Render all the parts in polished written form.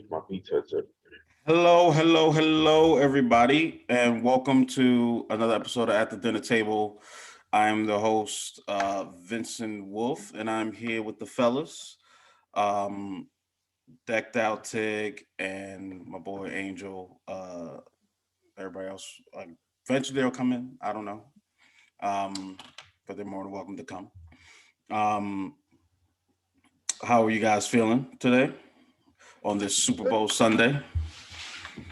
My Beats headset. Hello, everybody, and welcome to another episode of At the Dinner Table. I am the host, Vincent Wolf, and I'm here with the fellas, um, Decked Out Tig, and my boy Angel. Everybody else, eventually they'll come in. I don't know, um, but they're more than welcome to come. Um, how are you guys feeling today on this Super Bowl Sunday?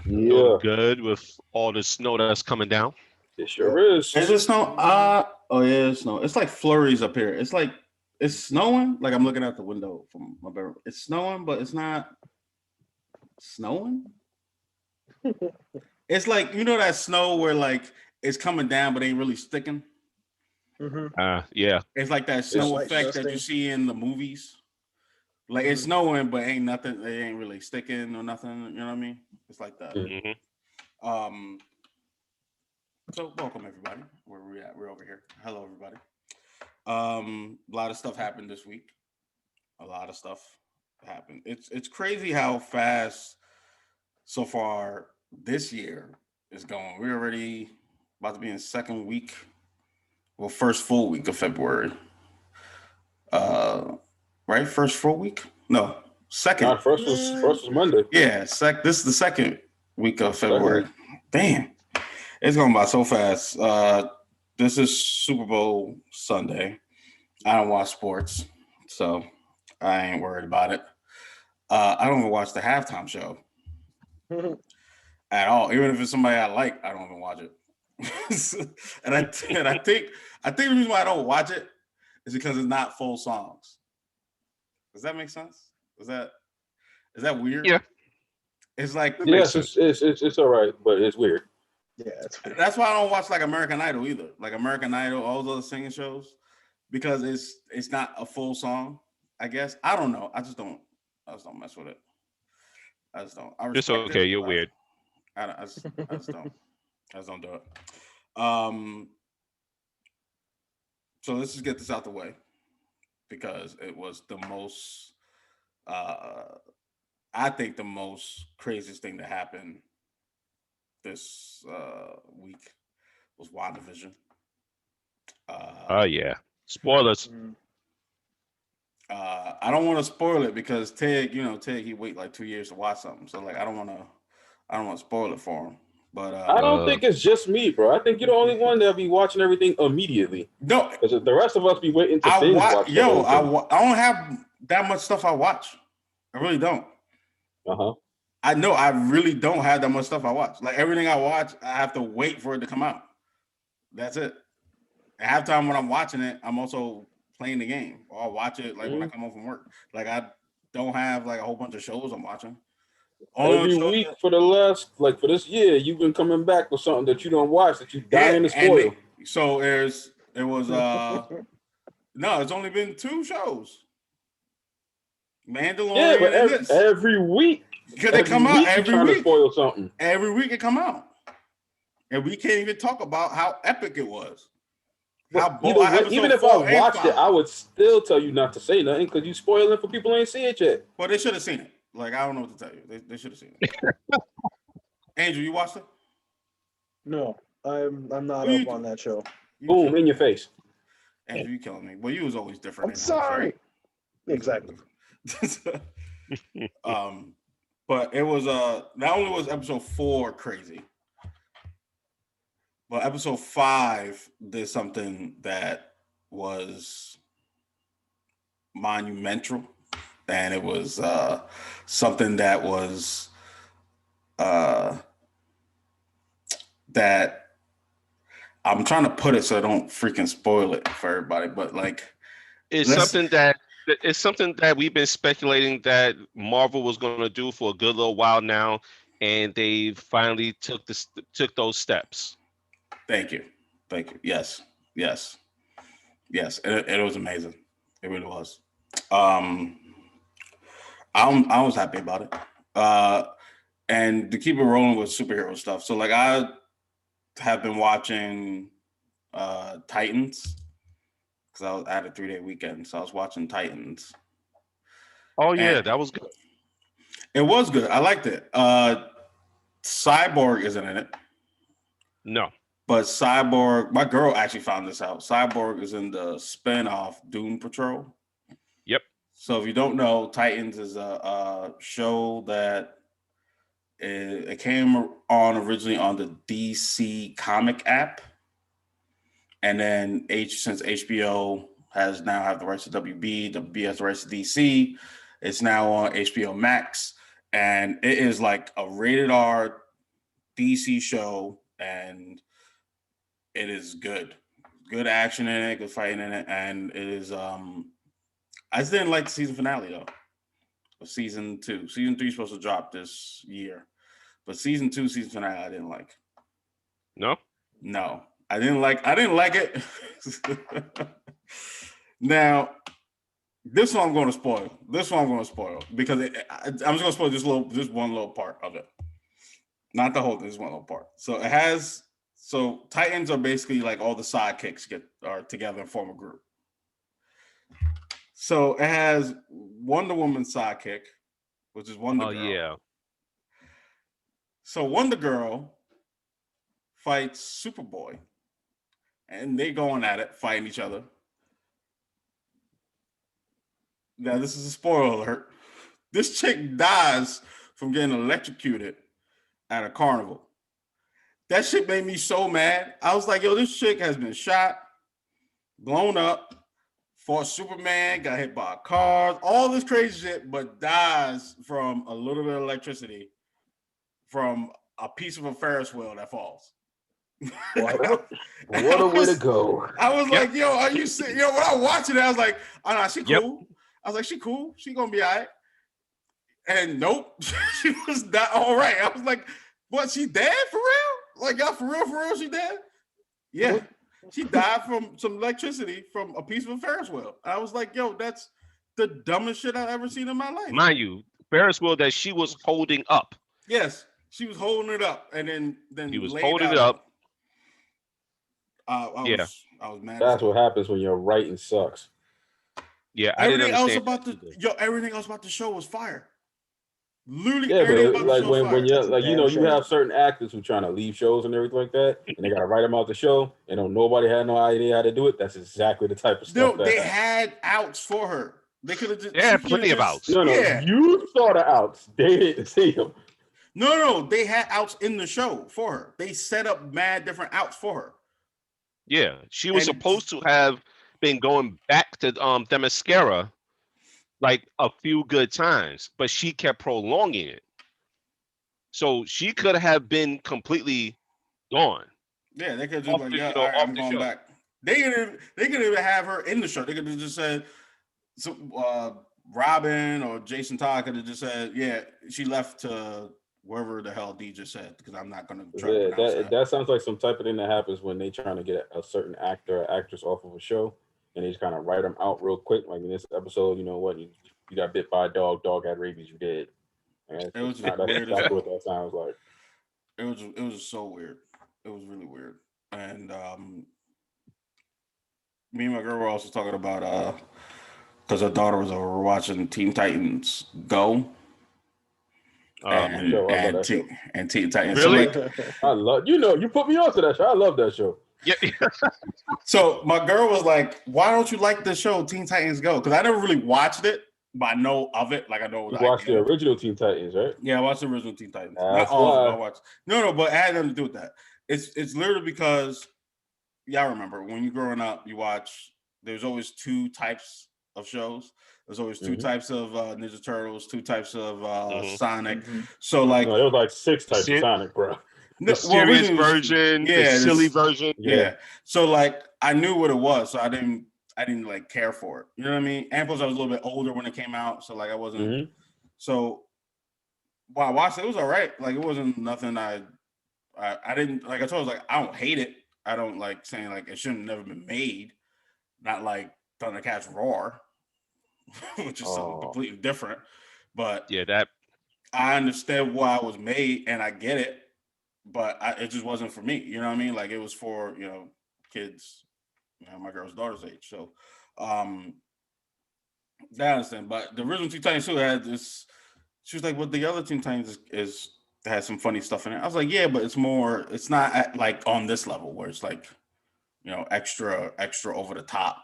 Yeah, Doing good with all the snow that's coming down. it sure is. Is it snow? Oh yeah, it's snow. It's like flurries up here. It's like it's snowing. Like I'm looking out the window from my bedroom. It's snowing, but it's not snowing. It's like that snow where like it's coming down, but ain't really sticking. Yeah. It's like that It's snow like effect that you see in the movies. Like it's snowing, but ain't nothing. It ain't really sticking or nothing. You know what I mean? It's like that. hmm Um. So welcome everybody. Where we at? We're over here. Hello everybody. A lot of stuff happened this week. A lot of stuff happened. It's crazy how fast so far this year is going. We're already about to be in second week, well, first full week of February. Uh, right, first full week? No, second. not first was Monday. Yeah, This is the second week of February. Second. Damn, it's going by so fast. This is Super Bowl Sunday. I don't watch sports, so I ain't worried about it. I don't even watch the halftime show at all. Even if it's somebody I like, I don't even watch it. and I think the reason why I don't watch it is because it's not full songs. Does that make sense? Is that weird? Yeah. It's like Yes, it's all right, but it's weird. Yeah, it's weird. that's why I don't watch like American Idol either. Like American Idol, all those other singing shows, because it's not a full song. I guess I don't know. I just don't mess with it. I just don't. I It's respect okay. it. You're But weird. I just don't. I just don't do it. Um. So let's just get this out the way because it was the most. Uh, I think the most craziest thing that happened this week was WandaVision. Oh yeah. Spoilers. I don't want to spoil it because Ted, he wait like 2 years to watch something. So like I don't want to spoil it for him. But I don't Uh, think it's just me, bro. I think you're the only one that'll be watching everything immediately. no, Because the rest of us be waiting to I binge watch. watch the Yo, whole thing. I don't have that much stuff I watch. I really don't. Uh-huh. I know I really don't have that much stuff I watch. Like everything I watch, I have to wait for it to come out. That's it. At halftime when I'm watching it, I'm also playing the game. Or I'll watch it like when I come home from work. Like I don't have like a whole bunch of shows I'm watching. Only Every shows week for the last, like for this year, you've been coming back with something that you don't watch that you yeah, dying to and spoil. so it was no, it's only been two shows. Yeah, Mandalorian but and this. every week, Because they come out week you're every trying to week. spoil something. Every week it come out. And we can't even talk about how epic it was. But either way, even if I watched it, I would still tell you not to say nothing because you spoiling for people who ain't see it yet. Well, they should have seen it. Like, I don't know what to tell you. They should have seen it. Angel, you watched it? No, I'm not Who up you- on that show. Boom, in your face. Andrew, you killing me. Well, you was always different. I'm sorry. Exactly. But it was not only was episode 4 crazy, but episode 5 did something that was monumental, and it was something that was that I'm trying to put it so I don't freaking spoil it for everybody, but like it's something that we've been speculating that Marvel was going to do for a good little while now, and they finally took those steps. Thank you. Yes. It was amazing. It really was. I was happy about it. And to keep it rolling with superhero stuff. So like I have been watching Titans because I had a 3-day weekend, so I was watching Titans. Oh yeah, And that was good. It was good. I liked it. Cyborg isn't in it. No. But Cyborg, my girl actually found this out. Cyborg is in the spin-off Doom Patrol. Yep. So if you don't know, Titans is a show that it came on originally on the DC comic app. And then since HBO has now have the rights to WB, WB has the rights to DC, it's now on HBO Max. And it is like a rated R DC show, and it is good. Good action in it, good fighting in it, and it is I just didn't like the season finale though. Of season 2. Season 3 is supposed to drop this year. But season 2, season finale, I didn't like. No? No. I didn't like it. Now, this one I'm going to spoil. Because I'm just going to spoil this one little part of it. Not the whole thing, this one little part. So Titans are basically like all the sidekicks are together and form a group. So it has Wonder Woman's sidekick, which is Wonder Girl. Oh, yeah. So Wonder Girl fights Superboy. And they going at it, fighting each other. Now, this is a spoiler alert. This chick dies from getting electrocuted at a carnival. That shit made me so mad. I was like, yo, this chick has been shot, blown up, fought Superman, got hit by cars, all this crazy shit, but dies from a little bit of electricity from a piece of a Ferris wheel that falls. What a way to go. I was like, yo, are you serious? Yo, when I was watching it, I was like, oh, no, she cool. I was like, she cool. She gonna be all right. And nope, she was not all right. I was like, what, she dead for real? Like, y'all, for real, she dead? Yeah. She died from some electricity from a piece of a Ferris wheel. I was like, yo, that's the dumbest shit I've ever seen in my life. Mind you, Ferris wheel that she was holding up. Yes, she was holding it up, and then she was holding it up. I was mad. That's what happens when your writing sucks. Yeah, everything else about the show was fire. Literally, yeah, but like when you're like you have certain actors who trying to leave shows and everything like that, and they got to write them out the show, and nobody had no idea how to do it. That's exactly the type of stuff. No, they had outs for her. They could have just plenty of outs. No, you saw the outs. They didn't see them. No, they had outs in the show for her. They set up mad different outs for her. Yeah, she was supposed to have been going back to Themyscira like a few good times, but she kept prolonging it. So she could have been completely gone. Yeah, they could have just I'm going back. They could even have her in the show. They could have just said, Robin or Jason Todd could have just said, yeah, she left to wherever the hell D just said, because I'm not going to try to pronounce that sounds like some type of thing that happens when they trying to get a certain actor or actress off of a show, and they just kind of write them out real quick. Like in this episode, you know what? You got bit by a dog had rabies, you dead. And it was that's what that sounds like. It was so weird. It was really weird. And me and my girl were also talking about because her daughter was over watching Teen Titans Go. And Teen Titans. Really? So I love you put me onto that show. I love that show. Yeah. So my girl was like, "Why don't you like the show Teen Titans Go?" Because I never really watched it, but I know of it. Like I know. You watched the original Teen Titans, right? Yeah, I watched the original Teen Titans. That's Not all of why. them. I watched. No, but it had nothing to do with that. It's literally because y'all remember when you're growing up, you watch. There's always two types of shows. There's always two types of Ninja Turtles, two types of Sonic. Mm-hmm. So like, no, there was like 6 types of Sonic, bro. The serious version, the silly version. Yeah. So like, I knew what it was, so I didn't like care for it. You know what I mean? And plus, I was a little bit older when it came out, so like I wasn't. Mm-hmm. So while I watched it, it was all right. Like it wasn't nothing. I didn't like. I told you, like I don't hate it. I don't like saying like it shouldn't have never been made. Not like Thundercats Roar, which is something completely different. But yeah, that I understand why it was made, and I get it. But it just wasn't for me. You know what I mean? Like it was for kids, my girl's daughter's age. So that I understand. But the original Teen Titans 2 had this She was like, "Well, the other Teen Titans is has some funny stuff in it." I was like, "Yeah, but it's more. It's not like on this level where it's like, extra over the top,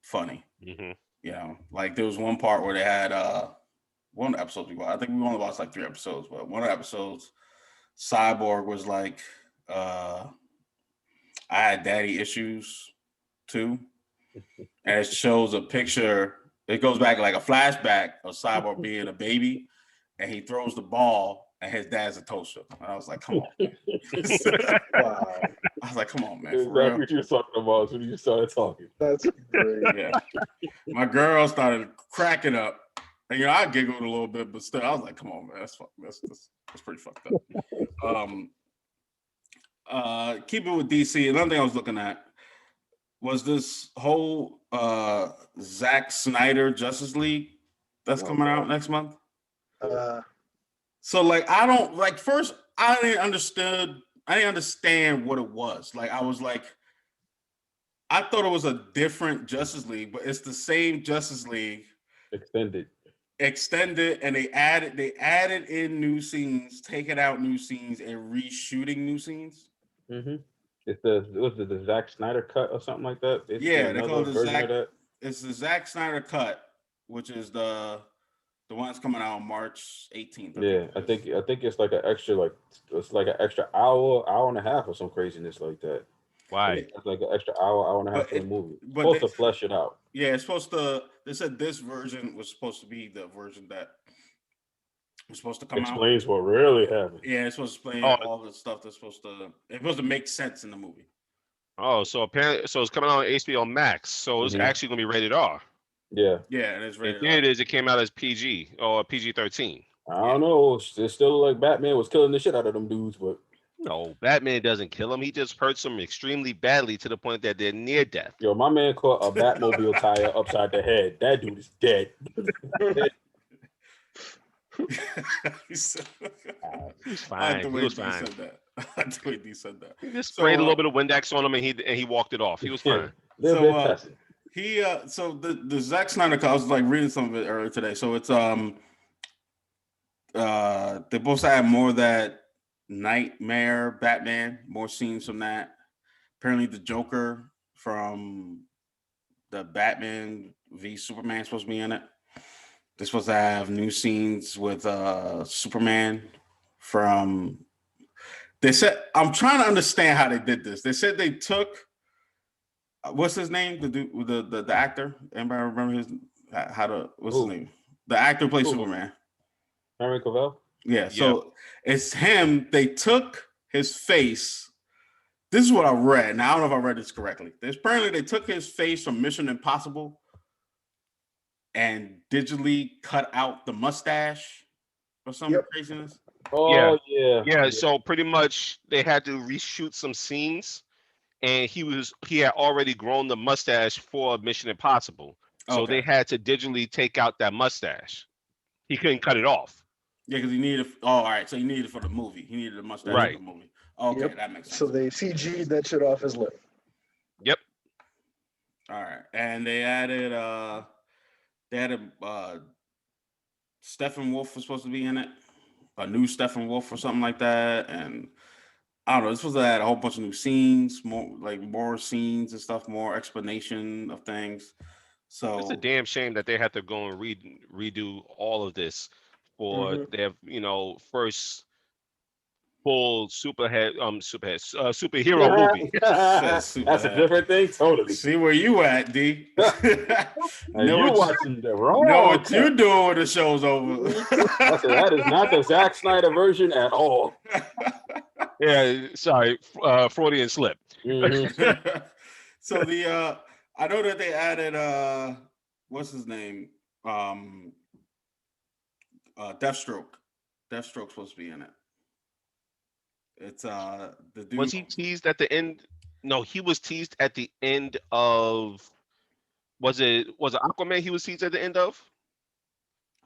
funny. Mm-hmm. Like there was one part where they had one episode we watched. I think we only watched like 3 episodes, but one of the episodes, Cyborg was like, I had daddy issues too. And it shows a picture. It goes back like a flashback of Cyborg being a baby, and he throws the ball, and his dad's a toaster. And I was like, "Come on!" Wow, I was like, "Come on, man!" That's For real. what you were talking about as soon as you started talking. that's great. Yeah. My girl started cracking up, and I giggled a little bit, but still, I was like, "Come on, man! That's pretty fucked up." Keeping with DC, another thing I was looking at was this whole Zack Snyder Justice League that's coming out next month. So like I don't like first I didn't understand what it was. Like I was like, I thought it was a different Justice League, but it's the same Justice League Extended, and they added in new scenes, taking out new scenes, and reshooting new scenes. Mm-hmm. It's the Zack Snyder cut or something like that. It's Yeah, they call it version of that. It's the Zack Snyder cut, which is the one that's coming out on March 18th. I think it's like an extra hour and a half or some craziness like that. Why? It's like an extra hour and a half for the movie. But Supposed to flesh it out. Yeah, it's supposed to. They said this version was supposed to be the version that was supposed to come out. Explains what really happened. Yeah, it's supposed to explain all the stuff that's supposed to make sense in the movie. Oh, so apparently, it's coming out on HBO Max. So it's actually gonna be rated R. Yeah. Yeah, it is rated R. It came out as PG or PG-13. I don't know. It's still like Batman was killing the shit out of them dudes, but no, Batman doesn't kill him. He just hurts them extremely badly to the point that they're near death. Yo, my man caught a Batmobile tire upside the head. That dude is dead. He's fine. He was fine. I the way he said that. He just sprayed a little bit of Windex on him and he walked it off. He was fine. So the Zack Snyder cut, I was like reading some of it earlier today. So it's they're supposed to have more of that Nightmare Batman, more scenes from that. Apparently the Joker from the Batman v Superman is supposed to be in it. They're supposed to have new scenes with Superman from. They said, I'm trying to understand how they did this. They said they took what's his name, the actor. Anybody remember his his name? The actor who plays Superman. Henry Cavill. Yeah, so it's him. They took his face. This is what I read. Now I don't know if I read this correctly. Apparently they took his face from Mission Impossible and digitally cut out the mustache or some craziness. Oh yeah. So pretty much they had to reshoot some scenes, and he had already grown the mustache for Mission Impossible, so they had to digitally take out that mustache. He couldn't cut it off. Yeah, because he needed. All right, so he needed it for the movie. He needed a mustache for the movie. Okay, that makes sense. So they CG'd that shit off his lip. Yep. All right, and they added. Steppenwolf was supposed to be in it. A new Steppenwolf or something like that, and I don't know. It's supposed to add a whole bunch of new scenes, more scenes and stuff, more explanation of things. So it's a damn shame that they had to go and redo all of this for their first full superhero movie. That's a different thing, totally. See where you at, D? You're watching the wrong. Know what you doing when the show's over? That is not the Zack Snyder version at all. Yeah, sorry, Freudian slip. Mm-hmm. So I know that they added what's his name? Deathstroke. Deathstroke's supposed to be in it. It's the dude. Was he teased at the end? No, he was teased at the end of. Was it Aquaman? He was teased at the end of.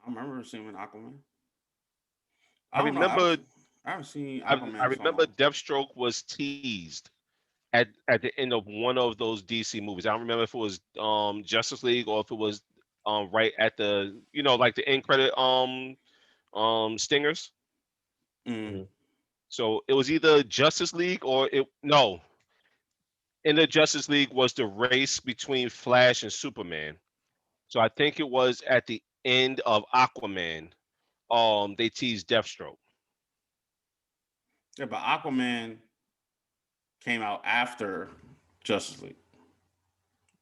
I remember seeing Aquaman. I remember. I haven't seen Aquaman. I remember Deathstroke was teased at the end of one of those DC movies. I don't remember if it was Justice League or if it was right at the like the end credit stingers. Mm. So it was either Justice League or in the Justice League was the race between Flash and Superman. So I think it was at the end of Aquaman. They teased Deathstroke. Yeah, but Aquaman came out after Justice League.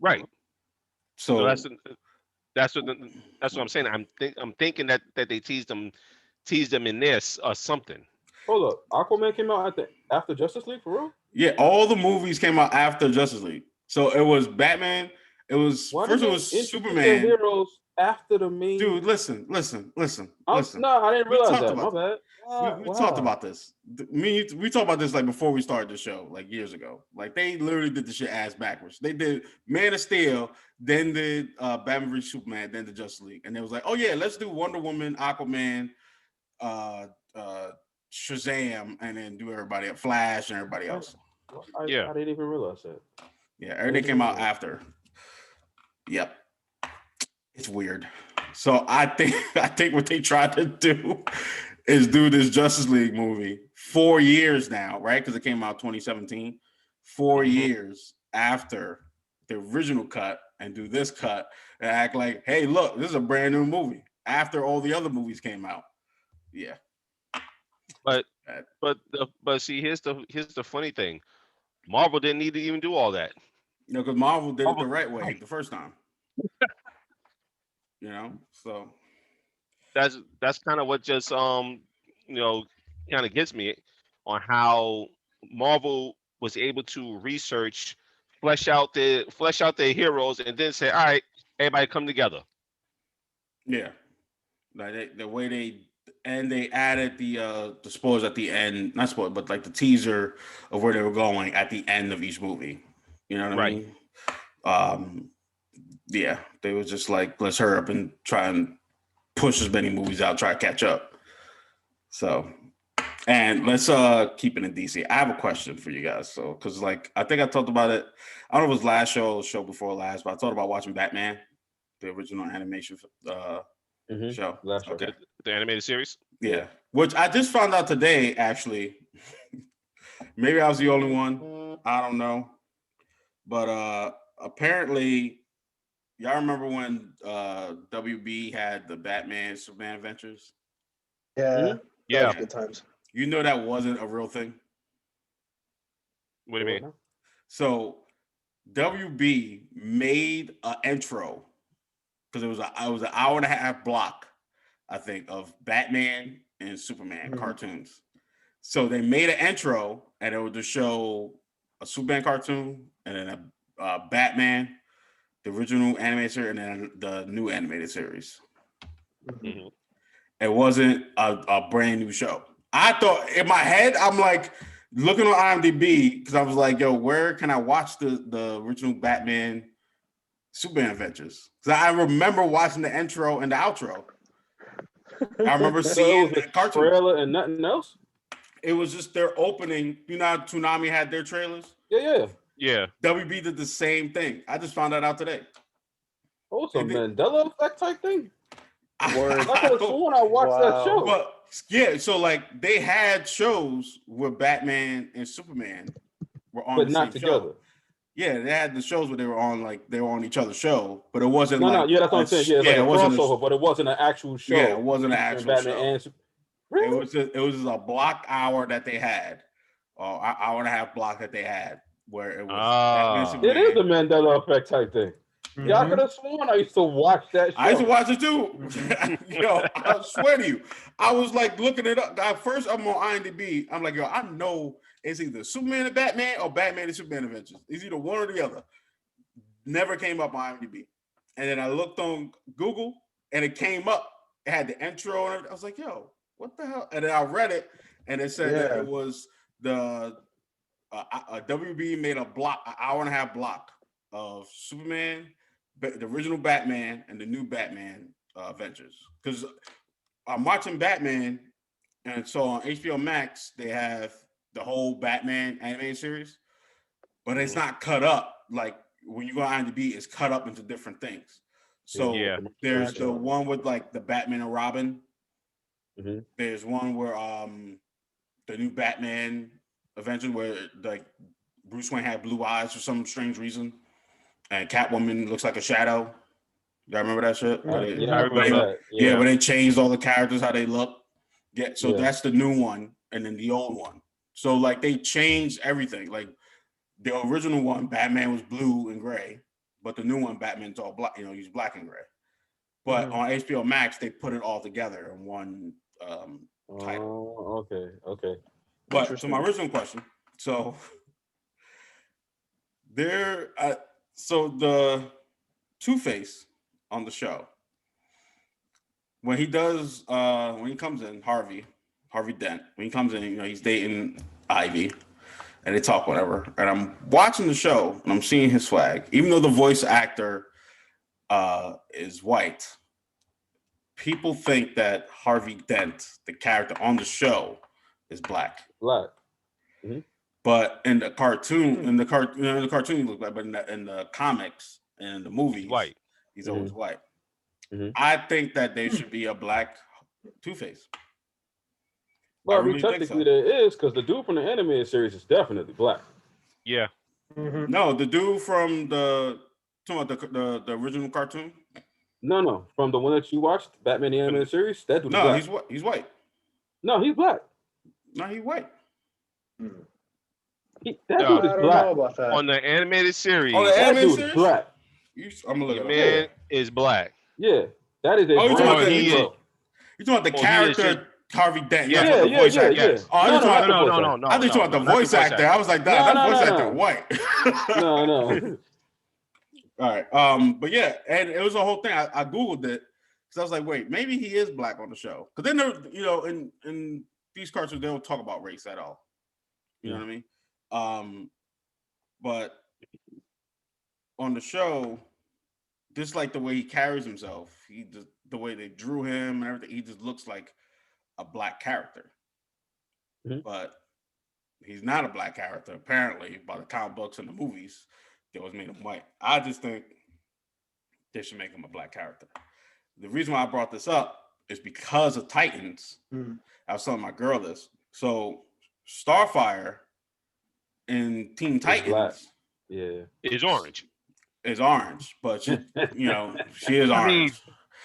Right. So So that's what I'm saying. I'm thinking that they teased them in this or something. Hold up, Aquaman came out after Justice League for real? yeah, all the movies came out after Justice League. So it was Batman. It was Why first. did It they was introduce their Superman. heroes after the main? Dude, listen. No, I didn't We realize talked that. about My bad. We talked about this. We talked about this like before we started the show, like years ago. Like they literally did the shit ass backwards. They did Man of Steel, then did Batman v Superman, then the Justice League, and it was like, oh yeah, let's do Wonder Woman, Aquaman, uh, Shazam, and then do everybody at Flash and everybody else. I didn't even realize that. Yeah, everything came out after. Yep, it's weird. So I think what they tried to do is do this Justice League movie 4 years now, right? Because it came out 2017, 4 years after the original cut, and do this cut and act like, hey, look, this is a brand new movie after all the other movies came out. Yeah. But see, here's the funny thing. Marvel didn't need to even do all that. Because Marvel did it the right way the first time. So That's kind of what just kind of gets me on how Marvel was able to research, flesh out their heroes, and then say, all right, everybody come together. Yeah, like the way they added the spoilers at the end, not spoilers, but like the teaser of where they were going at the end of each movie. You know what I mean? Yeah, they was just like, let's hurry up and try and push as many movies out, try to catch up. So, and let's keep it in DC. I have a question for you guys. So, because like I think I talked about it. I don't know if it was last show before last, but I thought about watching Batman, the original animation show. Last show. Okay. The animated series. Yeah, which I just found out today. Actually, maybe I was the only one. I don't know, but apparently. Y'all remember when WB had the Batman Superman Adventures? Yeah. Yeah. That was good times. You know that wasn't a real thing? What do you mean? So WB made an intro because it was an hour and a half block, I think, of Batman and Superman cartoons. So they made an intro and it would just show a Superman cartoon and then a Batman, the original animated series, and then the new animated series. Mm-hmm. It wasn't a brand new show. I thought in my head, I'm like looking on IMDb because I was like, yo, where can I watch the original Batman Superman Adventures? Because I remember watching the intro and the outro. I remember seeing the cartoon trailer and nothing else. It was just their opening. You know how Toonami had their trailers? Yeah. WB did the same thing. I just found that out today. Oh, it's a Mandela effect type thing. Word. I could have sworn I watched that show. But yeah, so like they had shows where Batman and Superman were on, but the not same together. Show. Yeah, they had the shows where they were on each other's show, but it wasn't that's what I'm saying. Yeah, it's like a crossover, but it wasn't an actual show. Yeah, it wasn't an actual Batman show. Really? It was just a block hour that they had, or hour and a half block that they had, where it was. It is the Mandela effect type thing. Mm-hmm. Yeah, I could have sworn I used to watch that show. I used to watch it too. Yo, I swear to you, I was like looking it up. First, I'm on IMDb. I'm like, yo, I know it's either Superman and Batman or Batman and Superman Adventures. It's either one or the other. Never came up on IMDb. And then I looked on Google and it came up. It had the intro and everything. I was like, yo, what the hell? And then I read it and it said that it was the WB made an hour and a half block of Superman, the original Batman, and the new Batman Adventures. Because I'm watching Batman, and so on HBO Max, they have the whole Batman animated series, but it's not cut up. Like when you go on IMDb, it's cut up into different things. So Yeah. there's Gotcha. the one with like the Batman and Robin. Mhm. There's one where the new Batman Adventure where like Bruce Wayne had blue eyes for some strange reason, and Catwoman looks like a shadow. Y'all remember that shit? Yeah, I I remember remember. that. Yeah, Yeah, where they changed all the characters how they look. Yeah, so Yeah. that's the new one, and then the old one. So like they changed everything. Like the original one, Batman was blue and gray, but the new one, Batman's all black. You know, he's black and gray. But Mhm. on HBO Max, they put it all together in one title. Oh, okay. But to my Interesting. original question, so there, so the Two-Face on the show when he does when he comes in, Harvey Dent, when he comes in, you know, he's dating Ivy and they talk whatever, and I'm watching the show and I'm seeing his swag, even though the voice actor is white. People think that Harvey Dent, the character on the show, is black. Black. But in the cartoon, in the cartoon, he looks black. But in the comics and the movies, White. he's always white. Mhm. I think that there should be a black Two-Face. Well, I mean, really think technically so. there is, because the dude from the animated series is definitely black. Yeah. Mhm. No, the dude from talking about the original cartoon. No, from the one that you watched, Batman the animated series, that dude is No, black. he's white. No, he's black. No, he's white. That No, dude I is don't black. know about that. On the animated series, Oh, the That animated dude series? is black. I'm gonna look your it up. man is black. Yeah, that is a Oh, you talking brand about Or the, new he is. bro. you talking about the Or he is character just. Harvey Dent? Yeah. Not about the voice actor. Yes. Oh, I No, just not want the No, voice no, actor. no, no. I think you want the not the voice actor. I was like, that No, voice no, actor no. white. No. All right. But yeah, and it was a whole thing. I Googled it because I was like, wait, maybe he is black on the show. Because then there, you know, in these cartoons, they don't talk about race at all. You know what I mean? But on the show, just like the way he carries himself, the way they drew him and everything, he just looks like a black character. Mhm. But he's not a black character, apparently, by the comic books and the movies. They always made him white. I just think they should make him a black character. The reason why I brought this up is because of Titans. I was telling my girl this. So Starfire in Teen It's black. Titans Yeah. Is orange. is orange, but she, you know, she is I mean, orange.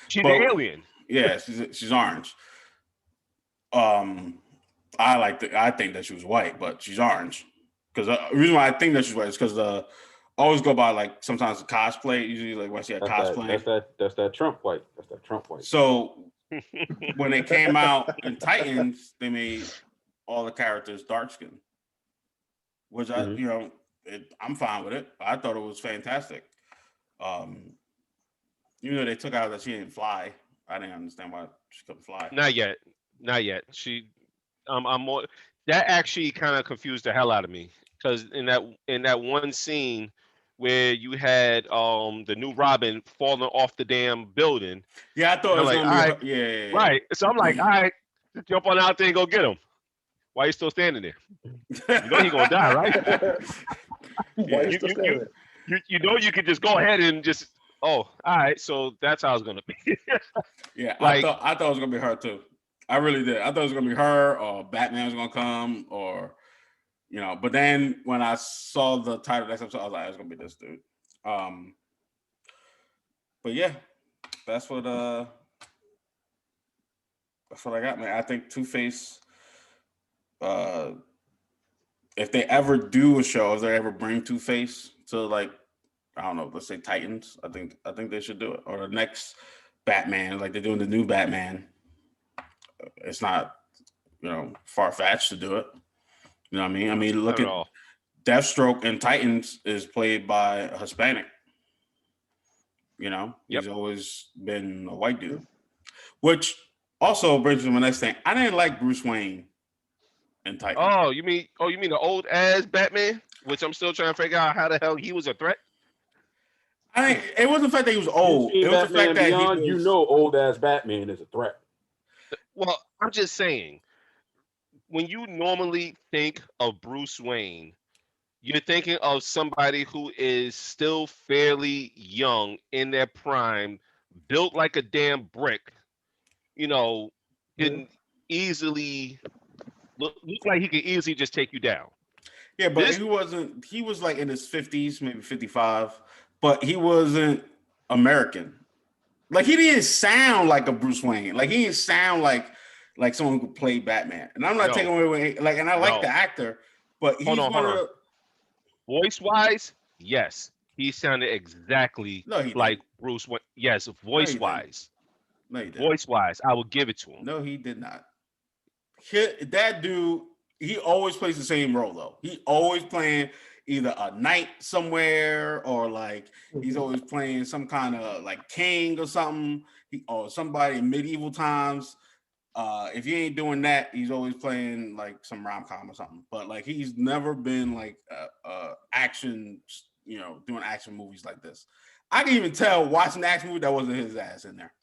she's But- an alien. Yeah, she's orange. I think that she was white, but she's orange. Because the reason why I think that she's white is because I always go by like sometimes the cosplay. Usually, like when I see a cosplay. That's that Trump white. That's that Trump white. So when they came out in Titans, they made all the characters dark skinned, which Mhm. I'm fine with it. I thought it was fantastic. Even though they took out that she didn't fly, I didn't understand why she couldn't fly. Not yet. She, I'm more. That actually kind of confused the hell out of me because in that one scene where you had the new Robin falling off the damn building. Yeah, I thought it I'm was like, gonna be yeah. right. So I'm like, all right, jump on out there and go get him. Why you still standing there? You know he gonna die, right? Why Yeah, you still standing there? You know you could just go ahead and just. Oh, all right. So that's how it's gonna be. Yeah, Like- I thought it was gonna be her too. I really did. I thought it was gonna be her or Batman was gonna come or but then when I saw the title of that episode, I was like, it's gonna be this dude. But yeah, that's what I got, man. I think Two-Face, if they ever do a show, if they ever bring Two-Face to like, I don't know, let's say Titans, I think they should do it. Or the next Batman, like they're doing the new Batman. It's not, far-fetched to do it. You know what I mean? I mean, look Not at at all. Deathstroke in Titans is played by a Hispanic. He's always been a white dude. Which also brings me to my next thing. I didn't like Bruce Wayne in Titans. Oh, you mean the old ass Batman? Which I'm still trying to figure out how the hell he was a threat. It wasn't the fact that he was old. You It seen was the Batman fact that Beyond, he was, old ass Batman is a threat. Well, I'm just saying, when you normally think of Bruce Wayne, you're thinking of somebody who is still fairly young in their prime, built like a damn brick, you know, can easily look like he could easily just take you down. Yeah, but This- he wasn't. He was like in his 50s, maybe 55, but he wasn't American. Like he didn't sound like a Bruce Wayne. Like he didn't sound like someone who could play Batman. And I'm not No. taking away like, and I like No. the actor, but he's Hold one of on. the. Voice wise, yes, he sounded exactly No, he like didn't. Bruce Wayne. Yes, No, voice he didn't. wise. No, he didn't. Voice wise, I will give it to him. No, he did not. That dude, he always plays the same role though. He always playing either a knight somewhere or like he's always playing some kind of like king or something, or somebody in medieval times. If he ain't doing that, he's always playing like some rom-com or something. But like he's never been like action, doing action movies like this. I can even tell watching the action movie that wasn't his ass in there.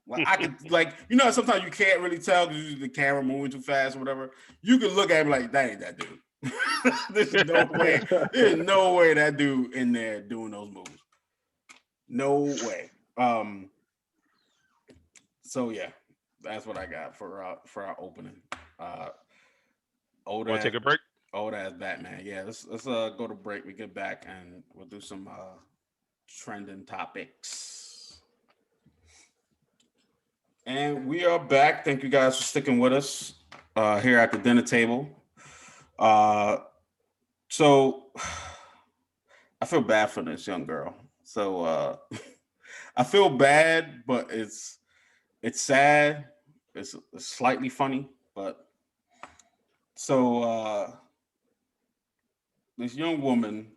Like I could, like, sometimes you can't really tell because the camera moving too fast or whatever. You can look at him like that ain't that dude. There's no way. There's no way that dude in there doing those moves. No way. So yeah, that's what I got for our opening. Want to take a break? Old ass Batman. Yeah, let's go to break. We get back and we'll do some trending topics. And we are back. Thank you guys for sticking with us here at the dinner table. So I feel bad for this young girl. So I feel bad, but it's sad. It's slightly funny, but so this young woman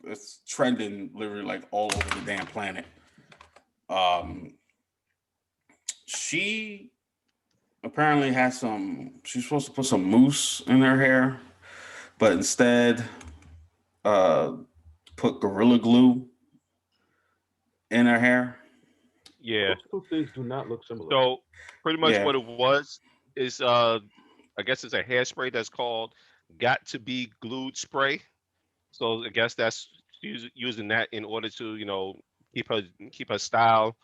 is trending literally like all over the damn planet. She apparently has she's supposed to put some mousse in her hair, but instead put Gorilla Glue in her hair. Yeah. Those two things do not look similar. So pretty much Yeah. what it was is I guess it's a hairspray that's called Got to Be Glued Spray. So I guess that's using that in order to, keep her style,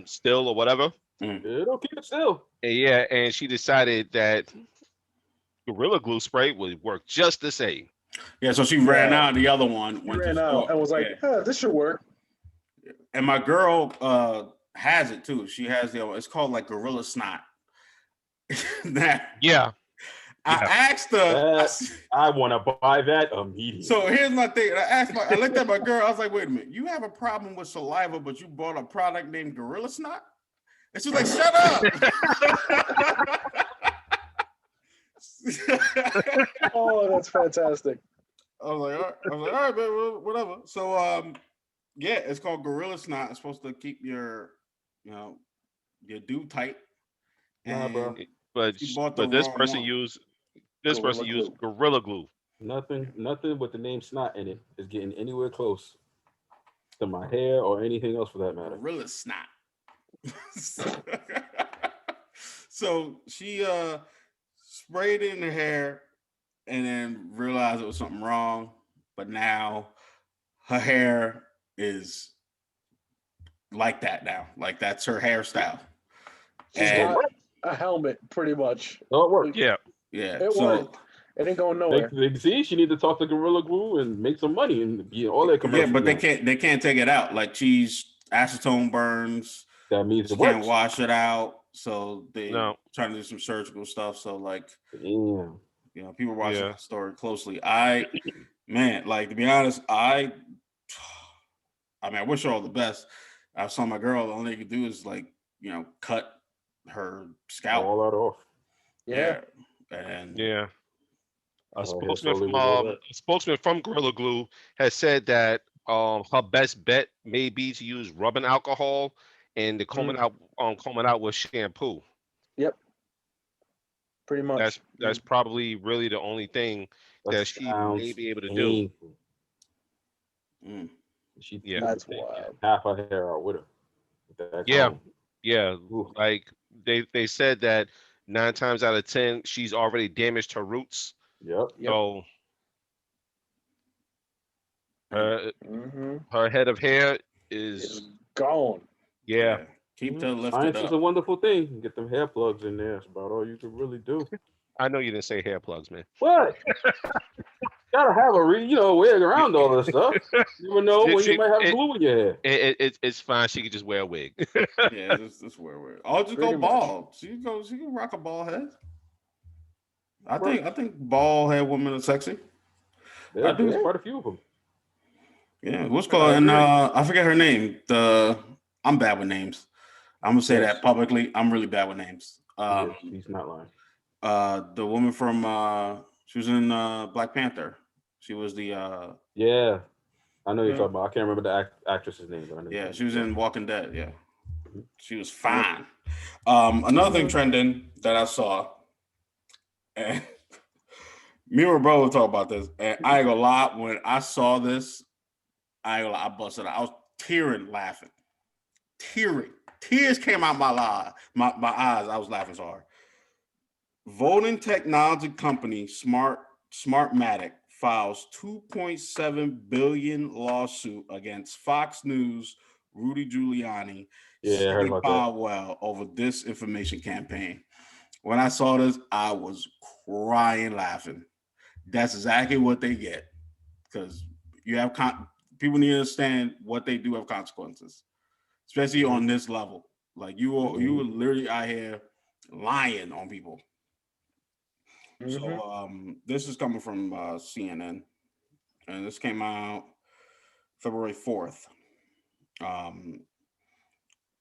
still or whatever. It'll keep it still. And yeah, and she decided that Gorilla Glue spray would work just the same. Yeah, so she ran out. The other one He ran out and was like, this should work. And my girl has it too. She has it's called like Gorilla Snot. Yeah. I asked her. I want to buy that immediately. So here's my thing. I looked at my girl. I was like, wait a minute. You have a problem with saliva, but you bought a product named Gorilla Snot? And she was like, shut up. Oh, that's fantastic. I was like, all right, man, whatever. So yeah, it's called Gorilla Snot. It's supposed to keep your dude tight. Nah, bro. But this person used Gorilla Glue. Nothing with the name Snot in it is getting anywhere close to my hair or anything else for that matter. Gorilla Snot. So she sprayed it in her hair and then realized it was something wrong. But now her hair is like that now. Like that's her hairstyle. She's got a helmet, pretty much. Oh, it worked. Yeah. It worked. It ain't going nowhere. See, she need to talk to Gorilla Glue and make some money and be all that commercial. Yeah, but they can't take it out. Like she's acetone burns. That means she can't wash it out. So they trying to do some surgical stuff. So like, people watching the story closely. Like to be honest, I wish her all the best. I saw my girl. The only thing you could do is like, cut her scalp all that off. Yeah. And a spokesman from Gorilla Glue has said that her best bet may be to use rubbing alcohol and the combing out with shampoo. Yep. Pretty much. That's probably really the only thing that she may be able to do. That's wild. Half her hair out with her. Yeah. Like they said that 9 times out of 10 she's already damaged her roots. Yep. So Her Mm-hmm. her head of hair It's is gone. yeah. Keep that lifted Science is a up. wonderful thing. You get them hair plugs in there. That's about all you can really do. I know you didn't say hair plugs, man. What? Gotta have a wig around all this stuff. You never know when you might have glue in your hair. It's fine. She could just wear a wig. Yeah, this where. I'll just Pretty go much. bald. She can rock a bald head. I Works. think bald head women are sexy. I do. There's quite a few of them. Yeah, what's I called and agree. I forget her name. I'm bad with names. I'm gonna say Yes. that publicly. I'm really bad with names. Yes, he's not lying. The woman from she was in Black Panther. She was the Yeah, I know you're Yeah. talking about. I can't remember the actress's name, but I know. yeah, she was in Walking Dead. Yeah, Mhm. she was fine. Another thing trending that I saw, and me and my brother were talking about this, and I ain't gonna lie, when I saw this, I ain't gonna lie, I busted out. I was tearing laughing. Tears came out my eyes. I was laughing so hard. Voting technology company Smartmatic files 2.7 billion lawsuit against Fox News, Rudy Giuliani, Yeah, I heard Sidney about that. Powell over disinformation campaign. When I saw this, I was crying laughing. That's exactly what they get because you have people need to understand what they do have consequences, especially on this level. Like you were literally out here lying on people. Mm-hmm. So this is coming from CNN, and this came out February 4th.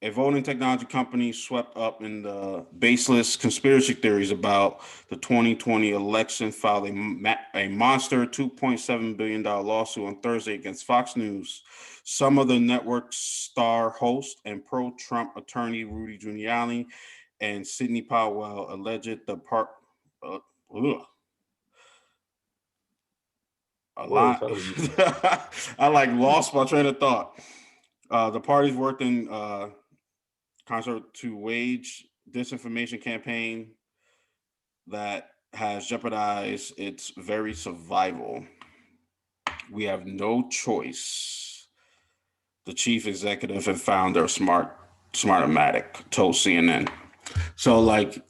A voting technology company swept up in the baseless conspiracy theories about the 2020 election filed a monster $2.7 billion lawsuit on Thursday against Fox News. Some of the network's star host and pro-Trump attorney Rudy Giuliani and Sidney Powell alleged the part. A lot. I like lost my train of thought. The parties worked in concert to wage disinformation campaign that has jeopardized its very survival. We have no choice. The chief executive and founder of Smartmatic told CNN. So, like,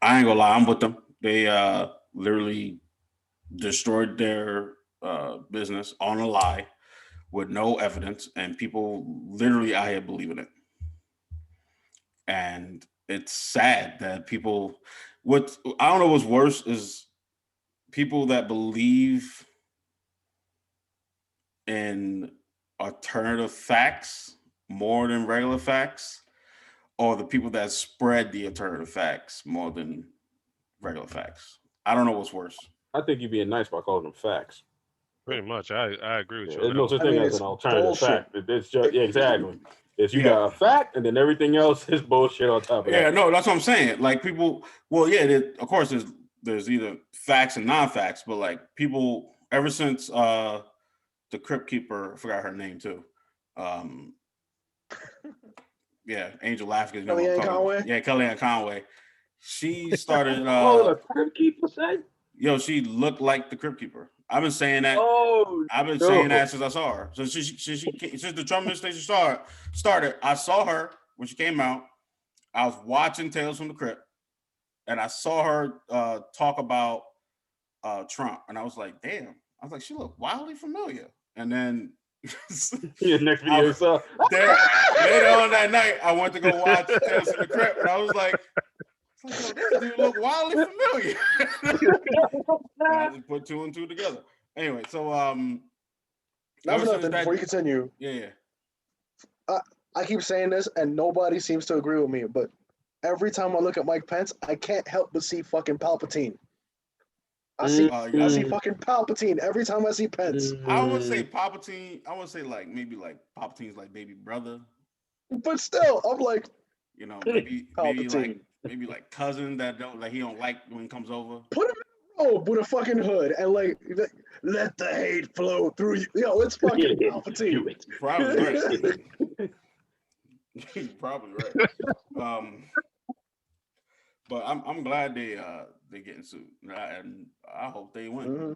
I ain't gonna lie, I'm with them. They literally destroyed their business on a lie with no evidence, and people literally out here believing it. And it's sad that people. What I don't know what's worse is people that believe in alternative facts more than regular facts, or the people that spread the alternative facts more than regular facts. I don't know what's worse. I think you're being nice by calling them facts. Pretty much, I agree with you. There's no such thing as it's an alternative bullshit. fact. It's just exactly. It's you got a fact, and then everything else is bullshit on top of that. Yeah, no, that's what I'm saying. Like people, well, yeah, of course, there's either facts and non-facts, but like people, ever since the Crypt Keeper, I forgot her name too. Yeah, Angel African. Kellyanne Conway? Yeah, Kellyanne Conway. She started. The Crypt Keeper say? Yo, she looked like the Crypt Keeper. I've been saying that. Oh, I've been saying that since I saw her. So since the Trump administration started, I saw her when she came out. I was watching Tales from the Crypt, and I saw her talk about Trump, and I was like, "Damn!" I was like, "She looked wildly familiar." And then next video you saw. Later on that night, I went to go watch Tales from the Crypt, and I was like, "This dude look wildly familiar." I just put two and two together. Anyway, so Not for nothing. Before you continue, yeah. I keep saying this, and nobody seems to agree with me. But every time I look at Mike Pence, I can't help but see fucking Palpatine. I see fucking Palpatine every time I see Pence. I wouldn't say Palpatine. I would say like maybe like Palpatine's like baby brother. But still, I'm like, maybe like cousin that he don't like when he comes over. Put him in a robe with a fucking hood and like let the hate flow through you. Yo, it's fucking Palpatine. Probably right. He's probably right. But I'm glad they getting sued, and I hope they win. Mm-hmm.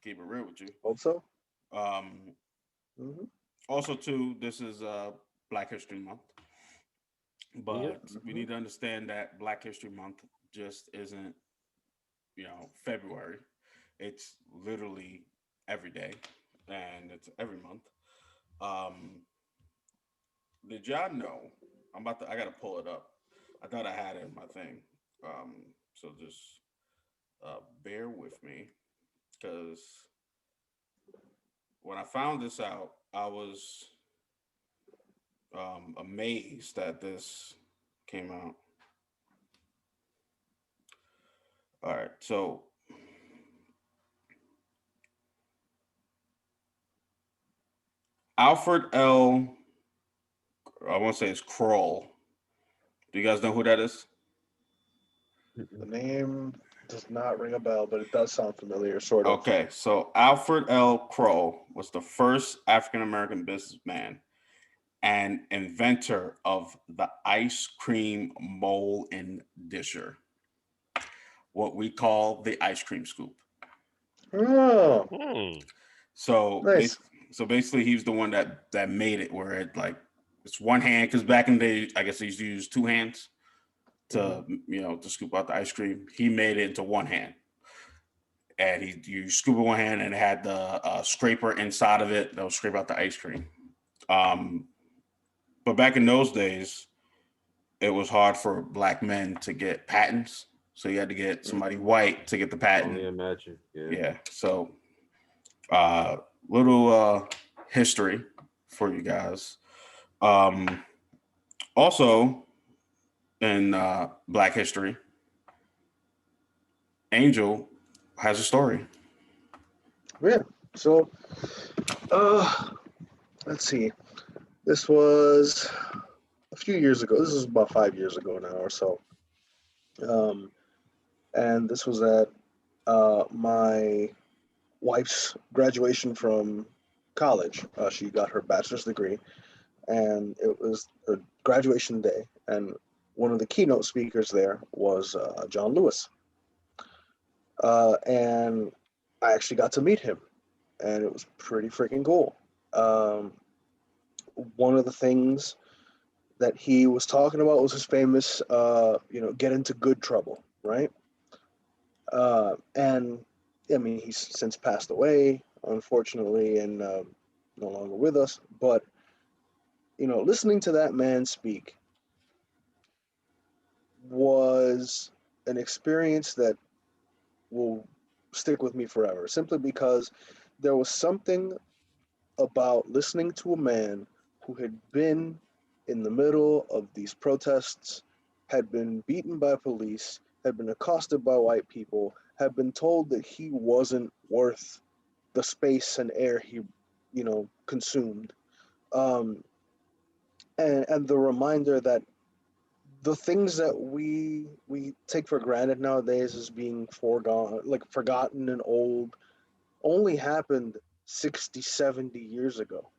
Keep it real with you. Hope so. Mhm. Also, too, this is Black History Month, but we Mhm. need to understand that Black History Month just isn't, February. It's literally every day, and it's every month. Um, did y'all know? I gotta pull it up. I thought I had it in my thing. So just bear with me, because when I found this out, I was amazed that this came out. All right, so Alfred L. I want to say it's Kroll. Do you guys know who that is? The name does not ring a bell, but it does sound familiar, sort of. Okay, so Alfred L. Kroll was the first African American businessman and inventor of the ice cream mold and disher, what we call the ice cream scoop. Oh, Hmm. So, nice. so basically, he's the one that made it where it like it's one hand, because back in the day, I guess they used to use two hands to to scoop out the ice cream. He made it into one hand, and you scoop it one hand, and it had the scraper inside of it that would scrape out the ice cream. Um, but back in those days, it was hard for black men to get patents, so you had to get somebody white to get the Only patent. imagine. Yeah. Yeah, so uh, little history for you guys. Um, Also, in Black history, Angel has a story. Yeah. So, uh, let's see. This was a few years ago. This is about 5 years ago now or so. Um, and this was at my wife's graduation from college. She got her bachelor's degree, and it was a graduation day. And one of the keynote speakers there was John Lewis. And I actually got to meet him, and it was pretty freaking cool. Um, one of the things that he was talking about was his famous, get into good trouble, right? And I mean, he's since passed away, unfortunately, and no longer with us. But listening to that man speak was an experience that will stick with me forever, simply because there was something about listening to a man who had been in the middle of these protests, had been beaten by police, had been accosted by white people, had been told that he wasn't worth the space and air he, consumed. Um, and the reminder that the things that we take for granted nowadays as being foregone, like forgotten and old, only happened 60, 70 years ago.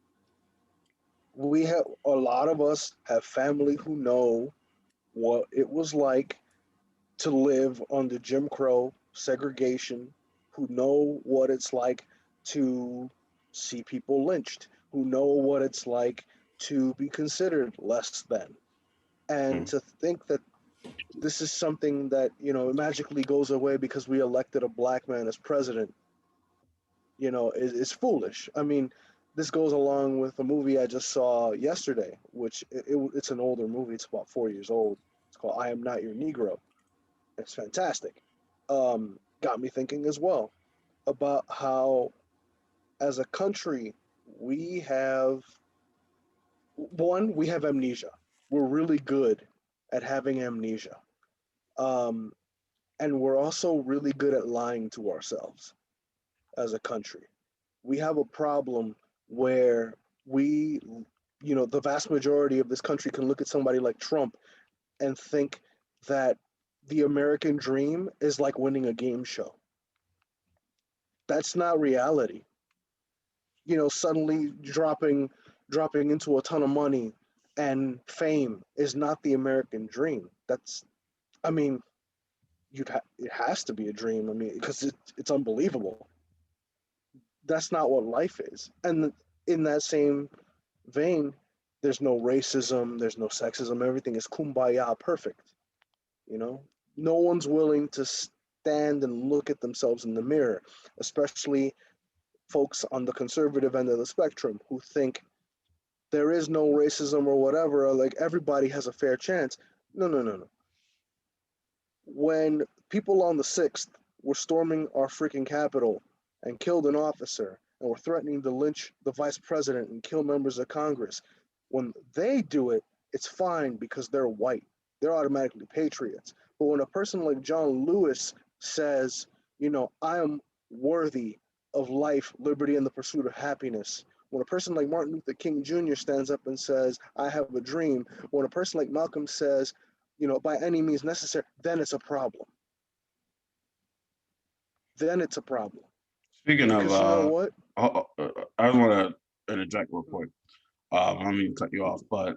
We have a lot of us have family who know what it was like to live under Jim Crow segregation, who know what it's like to see people lynched, who know what it's like to be considered less than. And Hmm. to think that this is something that, magically goes away because we elected a black man as president, is foolish. I mean, this goes along with a movie I just saw yesterday, which it's an older movie. It's about 4 years old. It's called I Am Not Your Negro. It's fantastic. Got me thinking as well about how, as a country, we have we have amnesia. We're really good at having amnesia. Um, and we're also really good at lying to ourselves as a country. We have a problem where the vast majority of this country can look at somebody like Trump and think that the American dream is like winning a game show. That's not reality. Suddenly dropping into a ton of money and fame is not the American dream. I mean, it has to be a dream. I mean, because it's unbelievable. That's not what life is. And in that same vein, there's no racism, there's no sexism, everything is kumbaya perfect. You know, no one's willing to stand and look at themselves in the mirror, especially folks on the conservative end of the spectrum who think there is no racism or whatever, or like everybody has a fair chance. No, no, no, no. When people on the 6th were storming our freaking Capitol and killed an officer and were threatening to lynch the vice president and kill members of Congress, when they do it, it's fine because they're white. They're automatically patriots. But when a person like John Lewis says, I am worthy of life, liberty, and the pursuit of happiness, when a person like Martin Luther King Jr. stands up and says, I have a dream, when a person like Malcolm says, by any means necessary, then it's a problem. Then it's a problem. Speaking of, Because you know what? I want to interject real quick. I don't mean to cut you off, but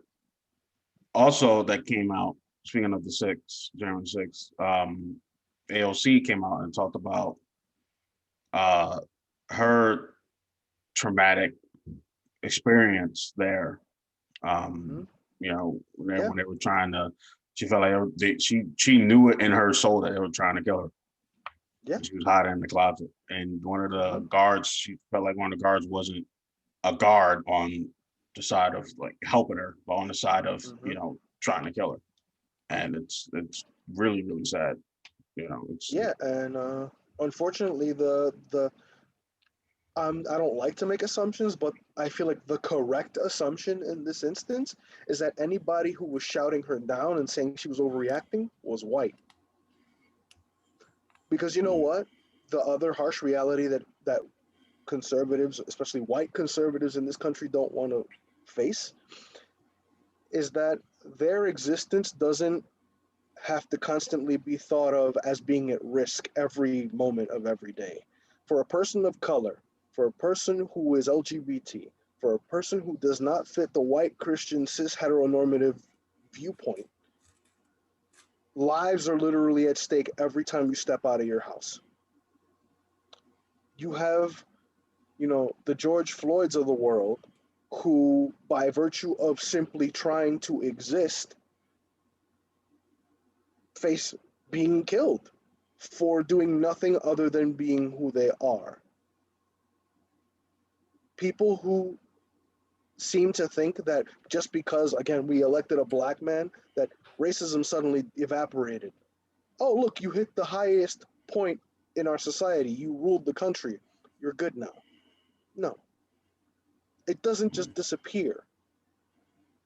also that came out, speaking of the 6th, January 6th, AOC came out and talked about her traumatic experience there. When they were trying to, she felt like she knew it in her soul that they were trying to kill her. Yeah. She was hiding in the closet, and one of the guards, she felt like one of the guards wasn't a guard on the side of like helping her, but on the side of trying to kill her, and it's really really sad. And unfortunately, the I don't like to make assumptions, but I feel like the correct assumption in this instance is that anybody who was shouting her down and saying she was overreacting was white. Because you know what? The other harsh reality that conservatives, especially white conservatives in this country, don't want to face is that their existence doesn't have to constantly be thought of as being at risk every moment of every day. For a person of color, for a person who is LGBT, for a person who does not fit the white Christian cis heteronormative viewpoint, lives are literally at stake every time you step out of your house. You have, the George Floyds of the world who, by virtue of simply trying to exist, face being killed for doing nothing other than being who they are. People who seem to think that just because, again, we elected a black man, that racism suddenly evaporated. Oh, look, you hit the highest point in our society. You ruled the country. You're good now. No. It doesn't just disappear.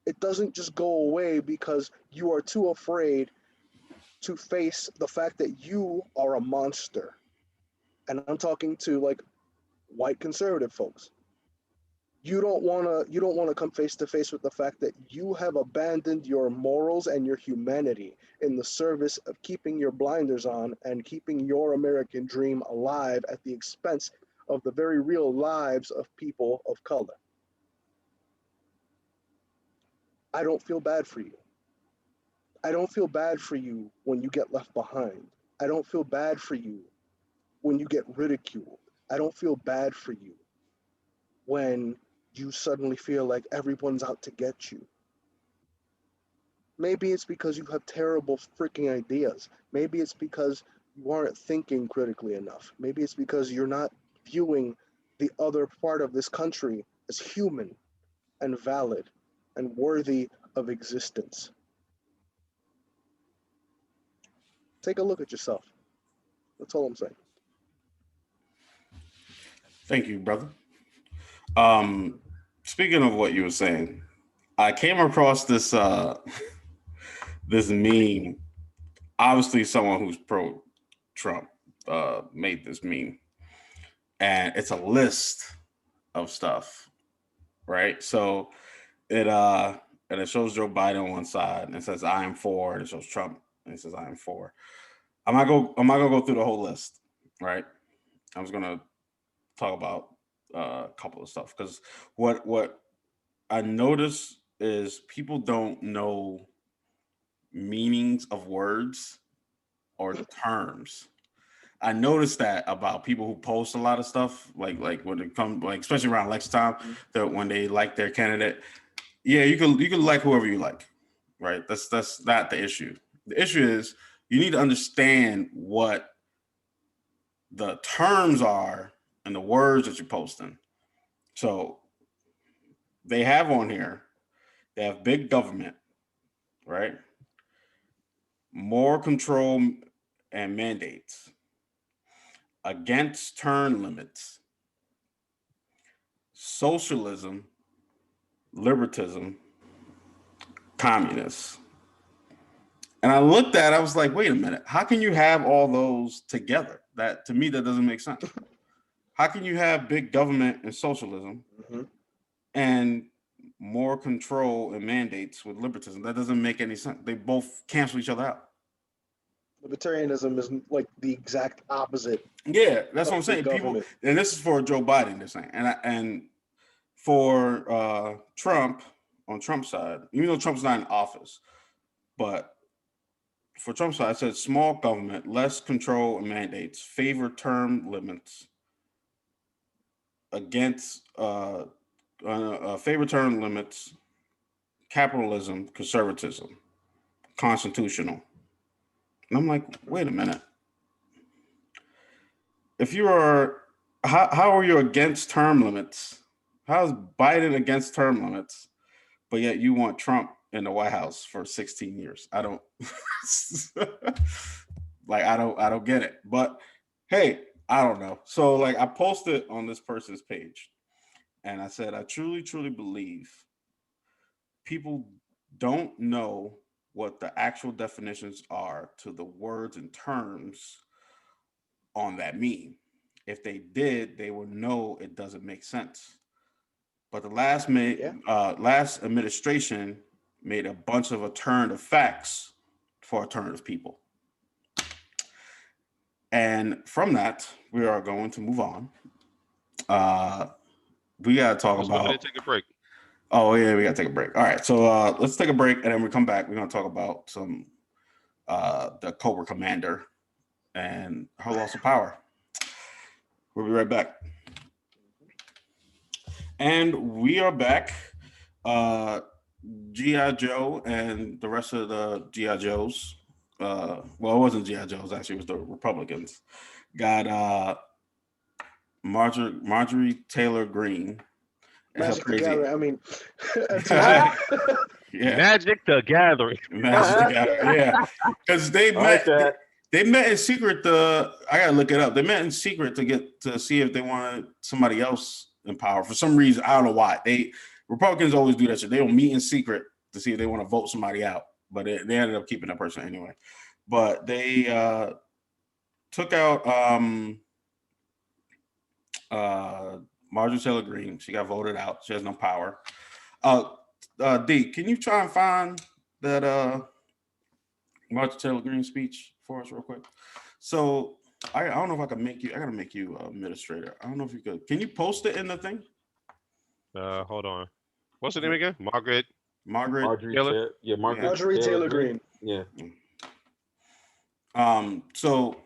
It doesn't just go away because you are too afraid to face the fact that you are a monster. And I'm talking to like white conservative folks. You don't want to come face to face with the fact that you have abandoned your morals and your humanity in the service of keeping your blinders on and keeping your American dream alive at the expense of the very real lives of people of color. I don't feel bad for you. I don't feel bad for you when you get left behind. I don't feel bad for you when you get ridiculed. I don't feel bad for you when you suddenly feel like everyone's out to get you. Maybe it's because you have terrible freaking ideas. Maybe it's because you aren't thinking critically enough. Maybe it's because you're not viewing the other part of this country as human and valid and worthy of existence. Take a look at yourself. That's all I'm saying. Thank you, brother. Speaking of what you were saying, I came across this this meme. Obviously, someone who's pro Trump made this meme, and it's a list of stuff, right? So it shows Joe Biden on one side and it says I am for, and it shows Trump and it says I am for. I'm not gonna go through the whole list, right? I'm just gonna talk about a couple of stuff because what I notice is people don't know meanings of words or terms. I noticed that about people who post a lot of stuff, like when it comes, like especially around election time, that when they like their candidate, yeah, you can like whoever you like, right? That's not the issue. The issue is you need to understand what the terms are and the words that you're posting. So they have on here, they have big government, right? More control and mandates, against term limits, socialism, liberalism, communists. And I looked at it, I was like, wait a minute, how can you have all those together? That to me, that doesn't make sense. How can you have big government and socialism and more control and mandates with liberalism? That doesn't make any sense. They both cancel each other out. Libertarianism is like the exact opposite. Yeah, that's what I'm saying. People, and this is for Joe Biden, they're saying, and for Trump on Trump's side, even though Trump's not in office, but for Trump's side, it said small government, less control and mandates, favor term limits, against favor term limits, capitalism, conservatism, constitutional. And I'm like, wait a minute. If you are, how are you against term limits? How is Biden against term limits, but yet you want Trump in the White House for 16 years? I don't I don't get it. But hey, I don't know. So like I posted on this person's page and I said, I truly, truly believe people don't know what the actual definitions are to the words and terms on that meme. If they did, they would know it doesn't make sense. But the last administration made a bunch of alternative facts for alternative people. And from that, we are going to move on. We got to talk about. Take a break. Oh yeah, we got to take a break. All right, so let's take a break, and then when we come back, we're going to talk about some the Cobra Commander and her loss of power. We'll be right back. And we are back. G.I. Joe and the rest of the G.I. Joes. Well, it wasn't G.I. Joes, actually, it was the Republicans. Got Marjorie Taylor Greene. Magic the Gathering. I mean, yeah. Magic the Gathering. Magic the Gathering. Yeah, because they met. They met in secret. I gotta look it up. They met in secret to see if they wanted somebody else in power for some reason. I don't know why. Republicans always do that shit. They don't meet in secret to see if they want to vote somebody out, but they ended up keeping that person anyway. But they took out Marjorie Taylor Greene. She got voted out. She has no power. D, can you try and find that Marjorie Taylor Greene speech for us real quick? So I don't know if I can make you. I gotta make you administrator. I don't know if you could. Can you post it in the thing? Hold on. What's her name again? Marjorie Taylor. Marjorie Taylor Greene. Yeah. So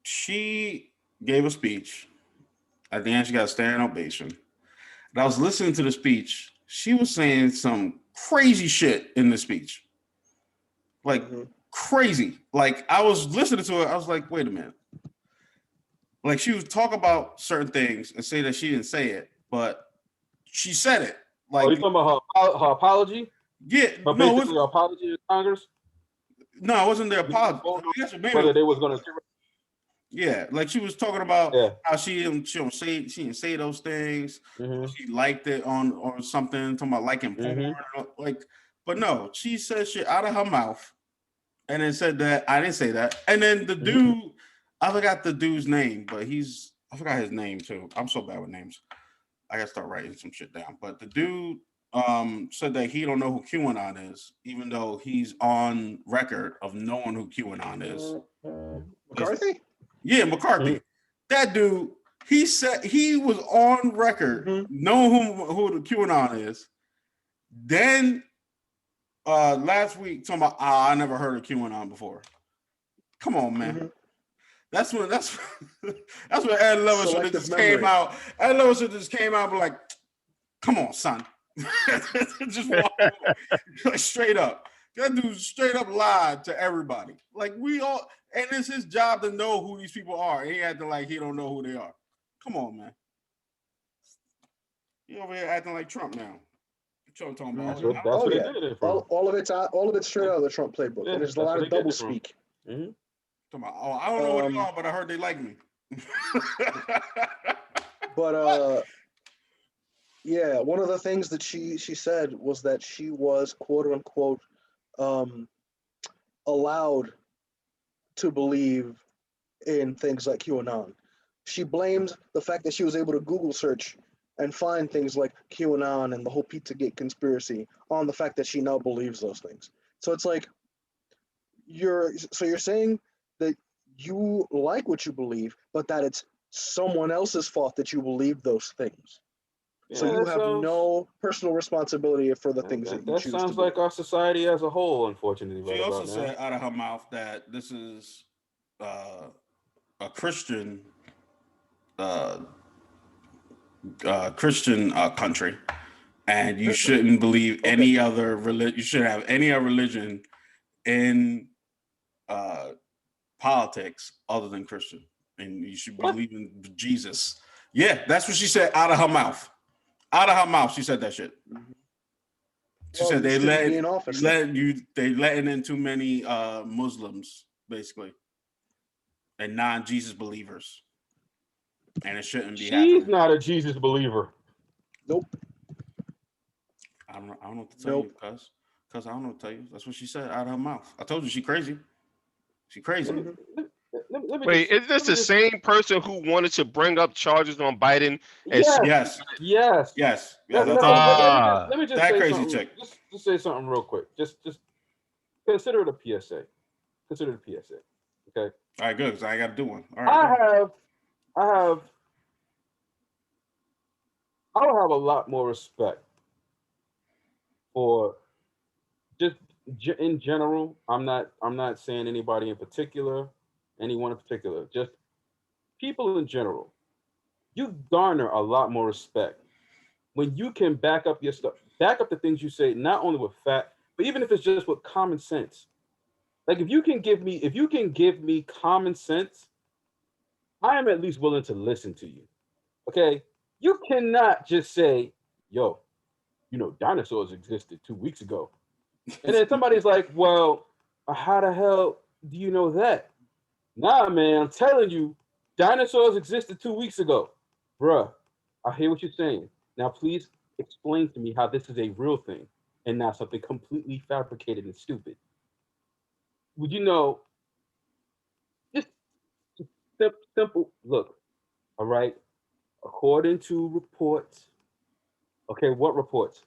she gave a speech. At the end, she got a standing ovation. And I was listening to the speech. She was saying some crazy shit in the speech. Like crazy. Like I was listening to it. I was like, wait a minute. Like she would talk about certain things and say that she didn't say it, but she said it. Like, you talking about her apology? Yeah. Her apology to Congress? No, it wasn't their apology. Whether they was going to. Yeah, like she was talking about how she didn't say those things. She liked it on something, talking about liking porn, but no, she said shit out of her mouth, and then said that I didn't say that. And then the dude, I forgot the dude's name, but I forgot his name too. I'm so bad with names. I gotta start writing some shit down. But the dude said that he don't know who QAnon is, even though he's on record of knowing who QAnon is. McCarthy? Yeah, McCarthy. That dude, he said he was on record knowing who the QAnon is. Then last week, talking about, I never heard of QAnon before. Come on, man. Mhm. That's when Ed Lover should have Selective just memory. came out. Ed Lover should have just came out, but like, come on, son. Just walk like, straight up. That dude straight up lied to everybody. Like we all, and it's his job to know who these people are. He acting like he don't know who they are. Come on, man. He over here acting like Trump now. What y'all talking about? That's Mhm. what that's Oh, what yeah. they did it from. All of it's straight out of the Trump playbook, Yeah, and there's a that's lot where of they get double it from. speak. Mhm. Talking about, oh, I don't know who they Um, are, but I heard they like me. But yeah, one of the things that she said was that she was quote unquote allowed to believe in things like QAnon. She blames the fact that she was able to Google search and find things like QAnon and the whole Pizzagate conspiracy on the fact that she now believes those things. So it's like you're saying that you like what you believe, but that it's someone else's fault that you believe those things. So Yeah, you that have sounds no personal responsibility for the things that you that choose to sounds believe. like our society as a whole, unfortunately, She right also about now. said out of her mouth that this is a Christian country, and you shouldn't believe any other religion. You shouldn't have any other religion in politics other than Christian, and you should What? believe in Jesus. Yeah, that's what she said out of her mouth. Out of her mouth, she said that shit. She Well, said you shouldn't be in office. they letting in too many Muslims basically and non-Jesus believers, and it shouldn't be She's happening. not a Jesus believer. Nope. I don't know what to tell Nope. you, cuz I don't know what to tell you. That's what she said out of her mouth. I told you she crazy. She crazy. Let me, let me Wait, just, is this let me the just, same person who wanted to bring up charges on Biden? yes, Yes, yes. yes, yes. Let, I let, told let, you let, that. let me just Ah, let me just That say crazy something. chick. Just say something real quick. Just consider it a PSA. Consider it a PSA. Okay. All right, good. Because I got to do one. All right. I have I would have a lot more respect for just in general. I'm not saying anybody in particular, anyone in particular. Just people in general. You garner a lot more respect when you can back up your stuff, back up the things you say, not only with fact, but even if it's just with common sense. Like if you can give me common sense, I am at least willing to listen to you. Okay? You cannot just say, yo, dinosaurs existed 2 weeks ago. And then somebody's like, well, how the hell do you know that? Nah, man, I'm telling you, dinosaurs existed 2 weeks ago. Bruh, I hear what you're saying. Now, please explain to me how this is a real thing and not something completely fabricated and stupid. Would you know, just, simple look, all right? According to reports, okay, what reports?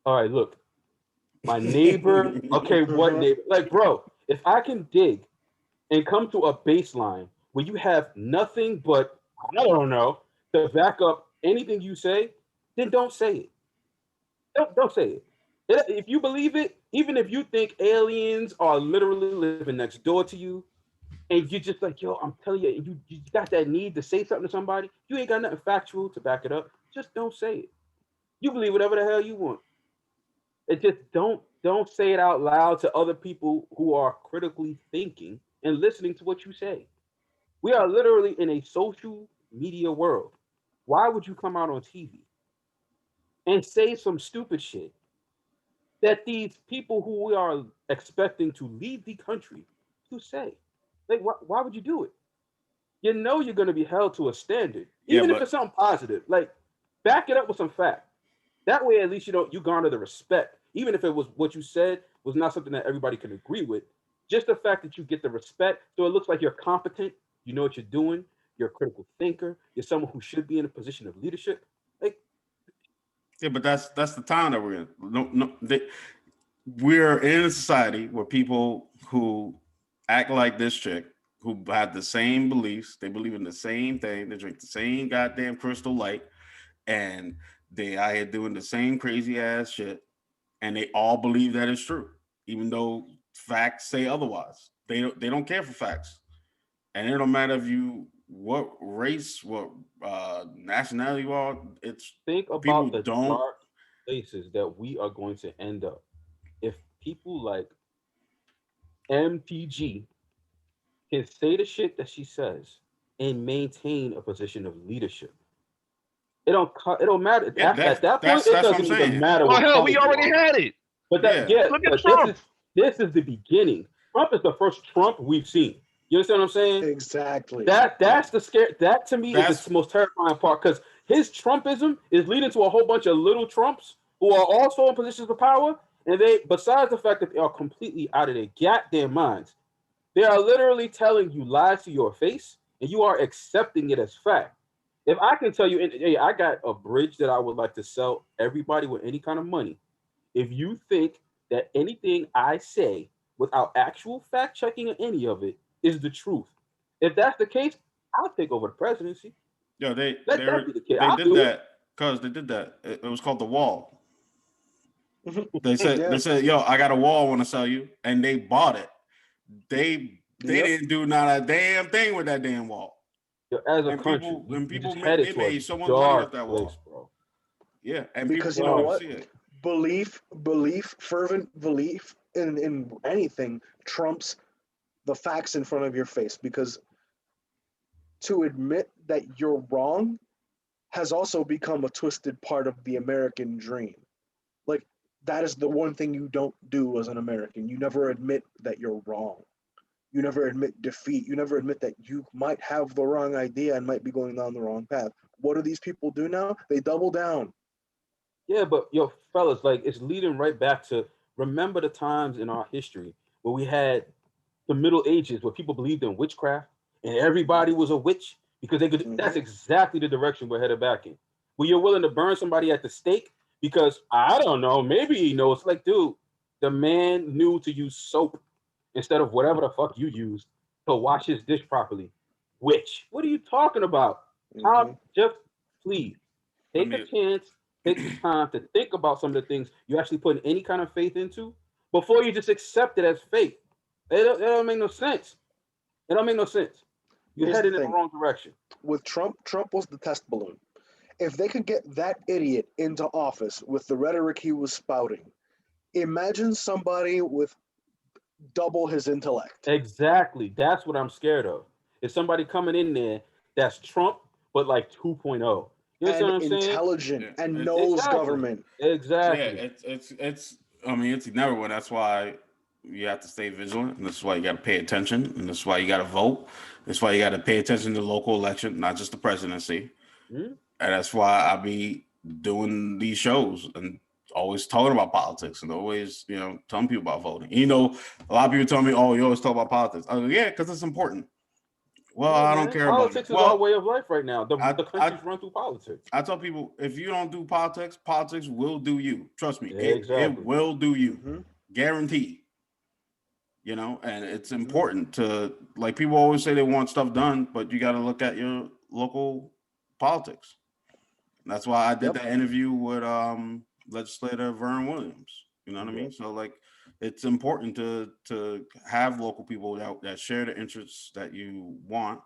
All right, look, my neighbor, okay, what Mhm. neighbor? Like, bro, if I can dig and come to a baseline where you have nothing but, I don't know, to back up anything you say, then don't say it. Don't say it. If you believe it, even if you think aliens are literally living next door to you, and you're just like, yo, I'm telling you, you got that need to say something to somebody, you ain't got nothing factual to back it up. Just don't say it. You believe whatever the hell you want. It just don't say it out loud to other people who are critically thinking and listening to what you say. We are literally in a social media world. Why would you come out on TV and say some stupid shit that these people who we are expecting to lead the country to say? Like, why would you do it? You know you're going to be held to a standard, Yeah, even if it's but something positive. Like, back it up with some fact. That way, at least you garner the respect, even if it was what you said was not something that everybody can agree with. Just the fact that you get the respect, so it looks like you're competent, you know what you're doing, you're a critical thinker, you're someone who should be in a position of leadership. Like, that's the time that we're in. We're in a society where people who act like this chick, who have the same beliefs, they believe in the same thing, they drink the same goddamn Crystal Light, and they out here doing the same crazy ass shit, and they all believe that it's true, even though facts say otherwise. They don't care for facts, and it don't matter if you what race, what nationality you are. It's Think about people the don't. dark places that we are going to end up if people like MTG can say the shit that she says and maintain a position of leadership. It don't matter. Yeah, At that point, it that's what I'm doesn't even saying. matter Well, what hell, color we you already are. had it. But that Yeah. Look at but Trump. this is the beginning. Trump is the first Trump we've seen. You understand what I'm saying? Exactly. That's the scare. That to me is That's- the most terrifying part because his Trumpism is leading to a whole bunch of little Trumps who are also in positions of power, and they, besides the fact that they are completely out of their goddamn minds, they are literally telling you lies to your face, and you are accepting it as fact. If I can tell you, hey, I got a bridge that I would like to sell everybody with any kind of money. If you think that anything I say without actual fact checking any of it is the truth, if that's the case, I'll take over the presidency. Yo, Let that be the case. they I'll did do it. that because they did that. It was called the wall. They Yeah. said, yo, I got a wall I want to sell you, and they bought it. They Yep. didn't do not a damn thing with that damn wall. As a And country, people we just made, headed they to a made so much money off dark that place, wall. bro. Yeah, and Because people you know don't what? see it. Fervent belief in anything trumps the facts in front of your face. Because to admit that you're wrong has also become a twisted part of the American dream. Like, that is the one thing you don't do as an American. You never admit that you're wrong. You never admit defeat. You never admit that you might have the wrong idea and might be going down the wrong path. What do these people do now? They double down. Yeah, but yo, fellas, like it's leading right back to remember the times in our history where we had the Middle Ages where people believed in witchcraft and everybody was a witch because they could. That's exactly the direction we're headed back in. Where you're willing to burn somebody at the stake because I don't know, maybe he knows. Like, dude, the man knew to use soap instead of whatever the fuck you used to wash his dish properly. Witch? What are you talking about? Tom, just please take a chance, take the time to think about some of the things you actually put any kind of faith into before you just accept it as faith. It don't make no sense. It don't make no sense. You're Here's heading the in the thing. wrong direction. With Trump was the test balloon. If they could get that idiot into office with the rhetoric he was spouting, imagine somebody with double his intellect. Exactly. That's what I'm scared of. Is somebody coming in there that's Trump, but like 2.0. You understand what I'm saying? Intelligent Yeah, and knows exactly. government. Exactly. Yeah, it's. I mean, it's inevitable. That's why you have to stay vigilant, and that's why you got to pay attention, and that's why you got to vote. That's why you got to pay attention to local election, not just the presidency. Mhm. And that's why I be doing these shows and always talking about politics and always, telling people about voting. A lot of people tell me, "Oh, you always talk about politics." I go, "Yeah, because it's important." Well, Yeah, I don't man. care about it. Politics is our Well, way of life right now. The I country's run through politics. I tell people, if you don't do politics, politics will do you. Trust me, it Exactly. will do you, guaranteed. And it's important to, like, people always say they want stuff done, but you got to look at your local politics. That's why I did that interview with legislator Vern Williams. You know what I mean? So, like, it's important to have local people that share the interests that you want,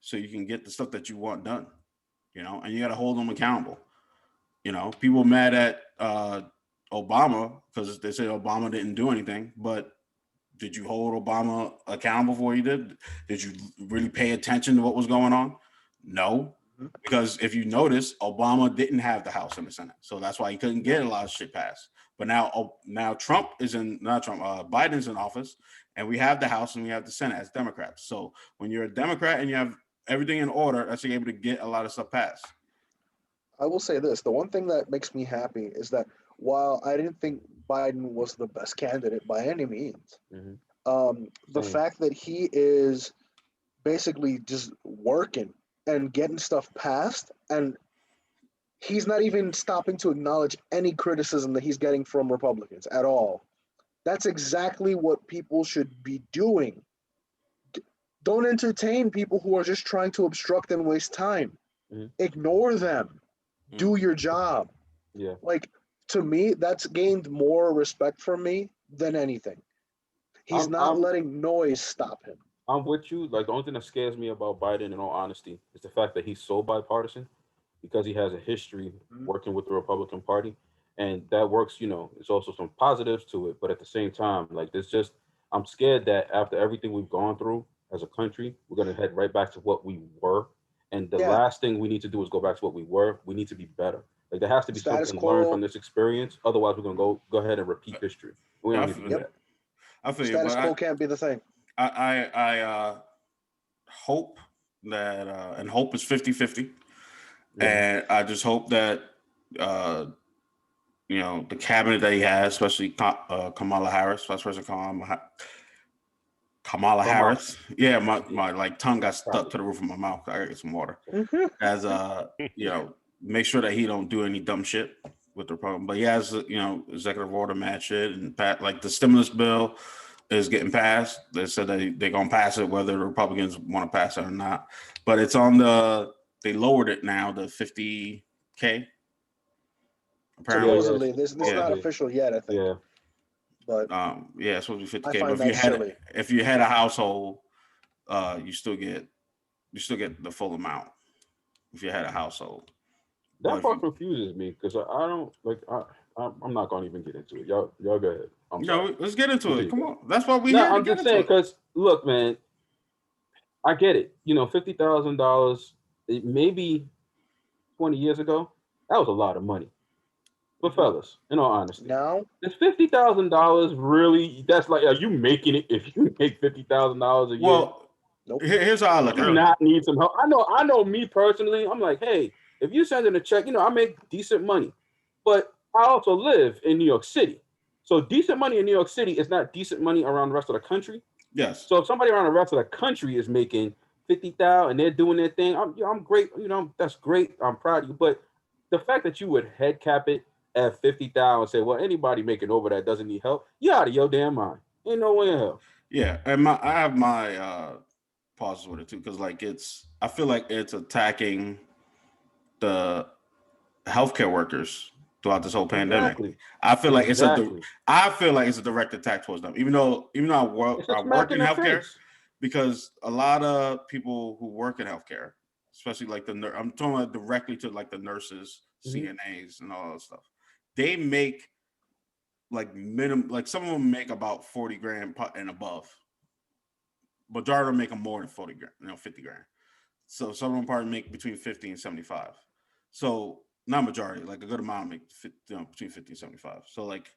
so you can get the stuff that you want done. And you got to hold them accountable. People mad at Obama because they say Obama didn't do anything, but did you hold Obama accountable for what he did? Did you really pay attention to what was going on? No, because if you notice, Obama didn't have the House and the Senate, so that's why he couldn't get a lot of shit passed. But now Trump is Biden's in office, and we have the House and we have the Senate as Democrats. So when you're a Democrat and you have everything in order, that's you're able to get a lot of stuff passed. I will say this: the one thing that makes me happy is that while I didn't think Biden was the best candidate by any means, the fact that he is basically just working and getting stuff passed, and he's not even stopping to acknowledge any criticism that he's getting from Republicans at all. That's exactly what people should be doing. Don't entertain people who are just trying to obstruct and waste time. Ignore them. Do your job. Yeah. Like, to me, that's gained more respect from me than anything. He's not I'm letting noise stop him. I'm with you. Like the only thing that scares me about Biden, in all honesty, is the fact that he's so bipartisan because he has a history Mhm. working with the Republican Party, and that works. There's also some positives to it, but at the same time, like there's just I'm scared that after everything we've gone through as a country, we're gonna head right back to what we were, and the Yeah, last thing we need to do is go back to what we were. We need to be better. Like there has to be status something learned from quo. this experience. Otherwise, we're gonna go ahead and repeat history. We don't I need to feel do you. Yep, that. I feel you, status but quo can't be the thing. I hope that and hope is 50-50. Yeah. And I just hope that uh, the cabinet that he has, especially Kamala Harris, Vice President Kamala Come on. Harris. Yeah, my Yeah. my like tongue got stuck Probably. to the roof of my mouth. I gotta get some water. Mhm. As make sure that he don't do any dumb shit with the problem. But he has executive order match it and like the stimulus bill is getting passed. They said they're gonna pass it whether the Republicans want to pass it or not. But it's on they lowered it now to 50K. Apparently, Supposedly, this is yeah. not official yet, I think. Yeah. But Yeah, it's supposed to be I 50K. But find that silly. if you had a household, you still get the full amount if you had a household. But That if part confuses me because I don't like. I'm not gonna even get into it. Y'all go ahead. I'm sorry. let's get into it. Continue, Come guys. on, that's why we No, here to I'm get just into saying it. because look, man, I get it. $50,000. Maybe 20 years ago, that was a lot of money. But fellas, in all honesty, now, is $50,000 really? That's like, are you making it? If you make $50,000 a year, Well, nope. here's how I do look you at it. not need some help? I know. Me personally, I'm like, hey, if you send in a check, I make decent money, but I also live in New York City, so decent money in New York City is not decent money around the rest of the country. Yes. So if somebody around the rest of the country is making 50,000 and they're doing their thing, I'm great. That's great. I'm proud of you. But the fact that you would head cap it at 50,000 and say, well, anybody making over that doesn't need help, you're out of your damn mind. Ain't no way in hell. Yeah, and I have my pauses with it too because I feel like it's attacking the healthcare workers throughout this whole pandemic. Exactly. I feel like Exactly. I feel like it's a direct attack towards them. Even though It's a I smack work in in the healthcare, face. because a lot of people who work in healthcare, especially like I'm talking about directly to like the nurses, Mhm. CNAs, and all that stuff. They make like minimum, like some of them make about 40 grand and above. Majority of them make more than 40 grand, 50 grand. So some of them probably make between 50 and 75. So not majority, like a good amount make between 50 and 75. So like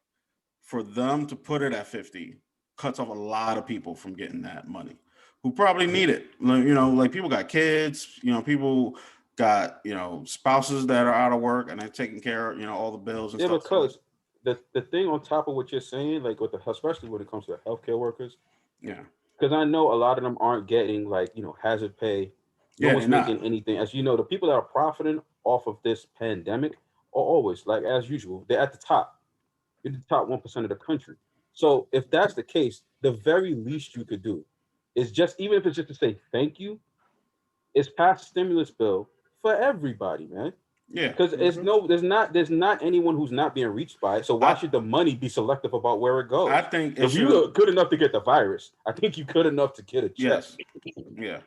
for them to put it at 50 cuts off a lot of people from getting that money who probably need it. Like people got kids, people got, spouses that are out of work and they're taking care of, all the bills and Yeah, stuff. because the thing on top of what you're saying, like especially when it comes to the healthcare workers, Yeah. because I know a lot of them aren't getting like hazard pay. No Yeah, one's they're not. making anything. As you know, the people that are profiting off of this pandemic are always, like as usual, they're at the top. You're the top 1% of the country. So if that's the case, the very least you could do is just, even if it's just to say thank you, is pass a stimulus bill for everybody, man. Yeah. Because there's not anyone who's not being reached by it. So why I should the money be selective about where it goes? I think it If you should. are good enough to get the virus, I think you good enough to get a check. Yes. Yeah.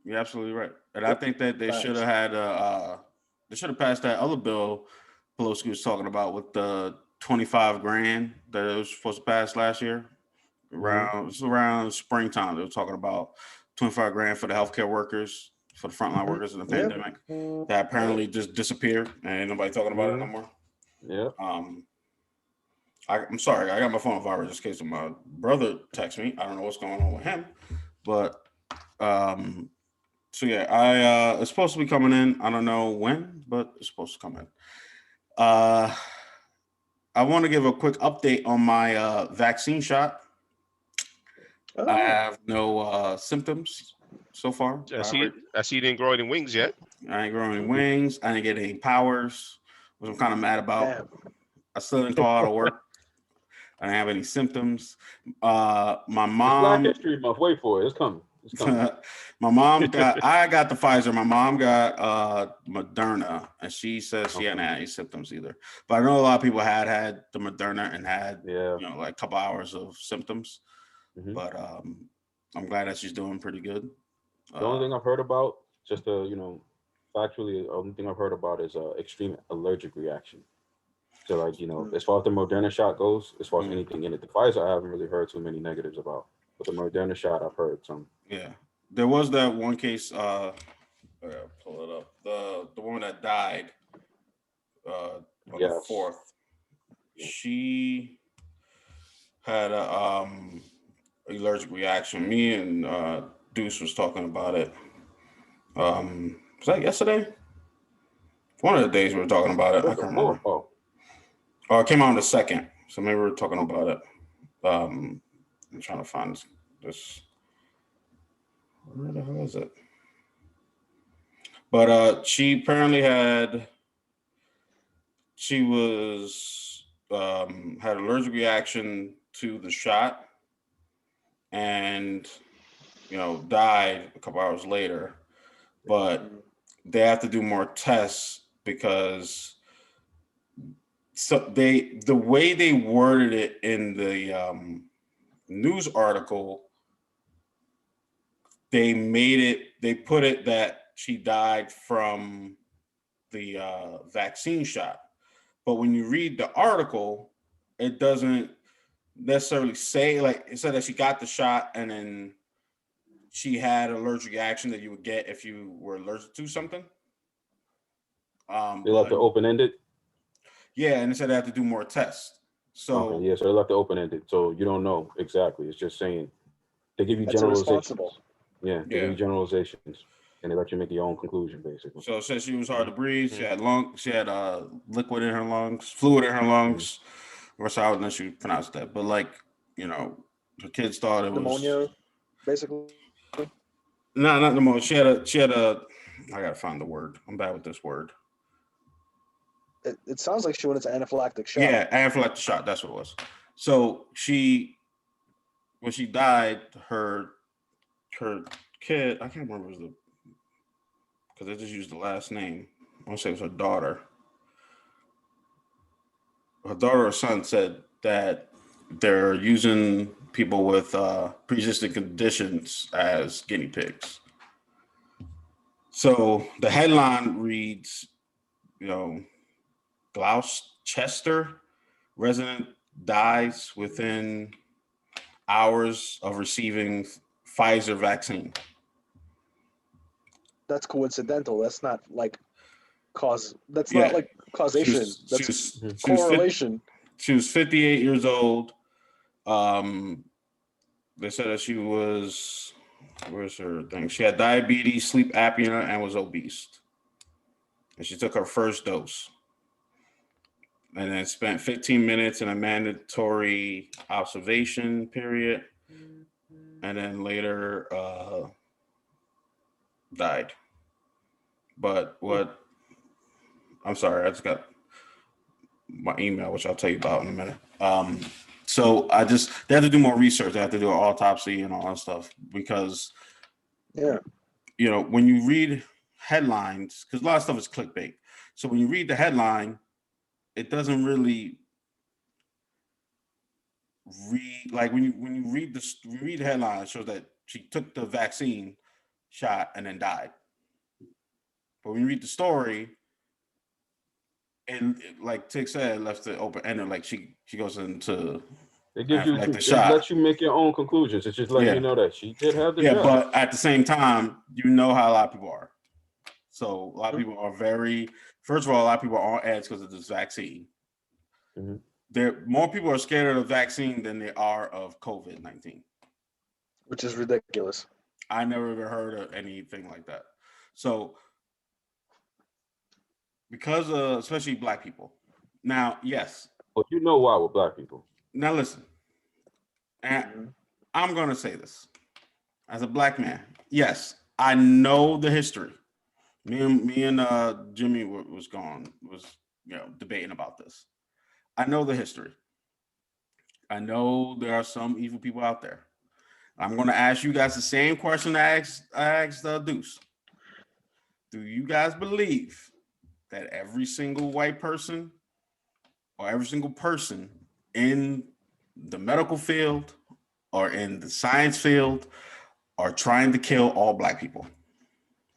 You're absolutely right. And I think that they Facts. should have had they should have passed that other bill Pelosi was talking about with the 25 grand that it was supposed to pass last year. Around springtime, they were talking about 25 grand for the healthcare workers, for the frontline workers in the Yeah. pandemic. That apparently just disappeared and ain't nobody talking about it no more. Yeah. I'm sorry, I got my phone on vibrate just in case my brother texts me. I don't know what's going on with him, but so yeah, it's supposed to be coming in. I don't know when, but it's supposed to come in. I want to give a quick update on my vaccine shot. Oh, I have no symptoms so far. I see you didn't grow any wings yet. I ain't growing any wings. I didn't get any powers, which I'm kind of mad about. damn. I still didn't call out of work. I didn't have any symptoms. My It's Black mom, History Month. Wait for it. It's coming. It's coming. I got the Pfizer. My mom got Moderna, and she says she hadn't had any symptoms either. But I know a lot of people had the Moderna and had Yeah. like a couple hours of symptoms. But I'm glad that she's doing pretty good. The only thing I've heard about, just factually, the only thing I've heard about is extreme allergic reaction. So, like, as far as the Moderna shot goes, as far as anything in it, the Pfizer, I haven't really heard too many negatives about. But the Moderna shot, I've heard some. Yeah, there was that one case. Pull it up. The woman that died on the 4th. She had a allergic reaction. Me and Deuce was talking about it. Was that yesterday? One of the days we were talking about it. I can't remember. Oh, it came out on the 2nd. So maybe we were talking about it. I'm trying to find this. Where the hell is it? But she apparently had allergic reaction to the shot and died a couple hours later. But they have to do more tests because the way they worded it in the news article, they put it that she died from the vaccine shot. But when you read the article, it doesn't necessarily say, like, it said that she got the shot and then she had an allergic reaction that you would get if you were allergic to something. They left it open-ended? Yeah, and it said they have to do more tests. So okay, yeah, so they left it open-ended. So you don't know exactly. It's just saying they give you generalizations. Yeah, they give you generalizations. And they let you make your own conclusion, basically. So it says she was hard to breathe. She had liquid in her lungs, fluid in her lungs. Or so I don't know she pronounced that. But her kids thought it was pneumonia, basically. No, not pneumonia. She had a I gotta find the word. I'm bad with this word. It sounds like she went into anaphylactic shock. Yeah, anaphylactic shock. That's what it was. So when she died, her kid, I can't remember because they just used the last name. I want to say it was her daughter. Her daughter or son said that they're using people with pre-existing conditions as guinea pigs. So the headline reads, Gloucester resident dies within hours of receiving Pfizer vaccine. That's coincidental. That's not like not like causation. That's correlation. She was 58 years old. They said that she was, where's her thing? She had diabetes, sleep apnea, and was obese. And she took her first dose. And then spent 15 minutes in a mandatory observation period. And then later died. But I'm sorry, I just got my email, which I'll tell you about in a minute. So they have to do more research. They have to do an autopsy and all that stuff because, when you read headlines, because a lot of stuff is clickbait. So when you read the headline, it doesn't really read, like when you read the headline, it shows that she took the vaccine shot and then died. But when you read the story, and like Tick said, left it open ended. Like she goes into it gives you it lets you make your own conclusions. It's just letting you know that she did have the shot. But at the same time, how a lot of people are. So a lot of people are first of all, a lot of people are on edge because of this vaccine. More people are scared of the vaccine than they are of COVID-19. Which is ridiculous. I never even heard of anything like that. So because of, especially Black people. Now, yes. Well, you know why with Black people. Now listen. And I'm going to say this. As a Black man, yes, I know the history. Me and Jimmy was debating about this. I know the history. I know there are some evil people out there. I'm going to ask you guys the same question I asked Deuce. Do you guys believe that every single white person or every single person in the medical field or in the science field are trying to kill all black people.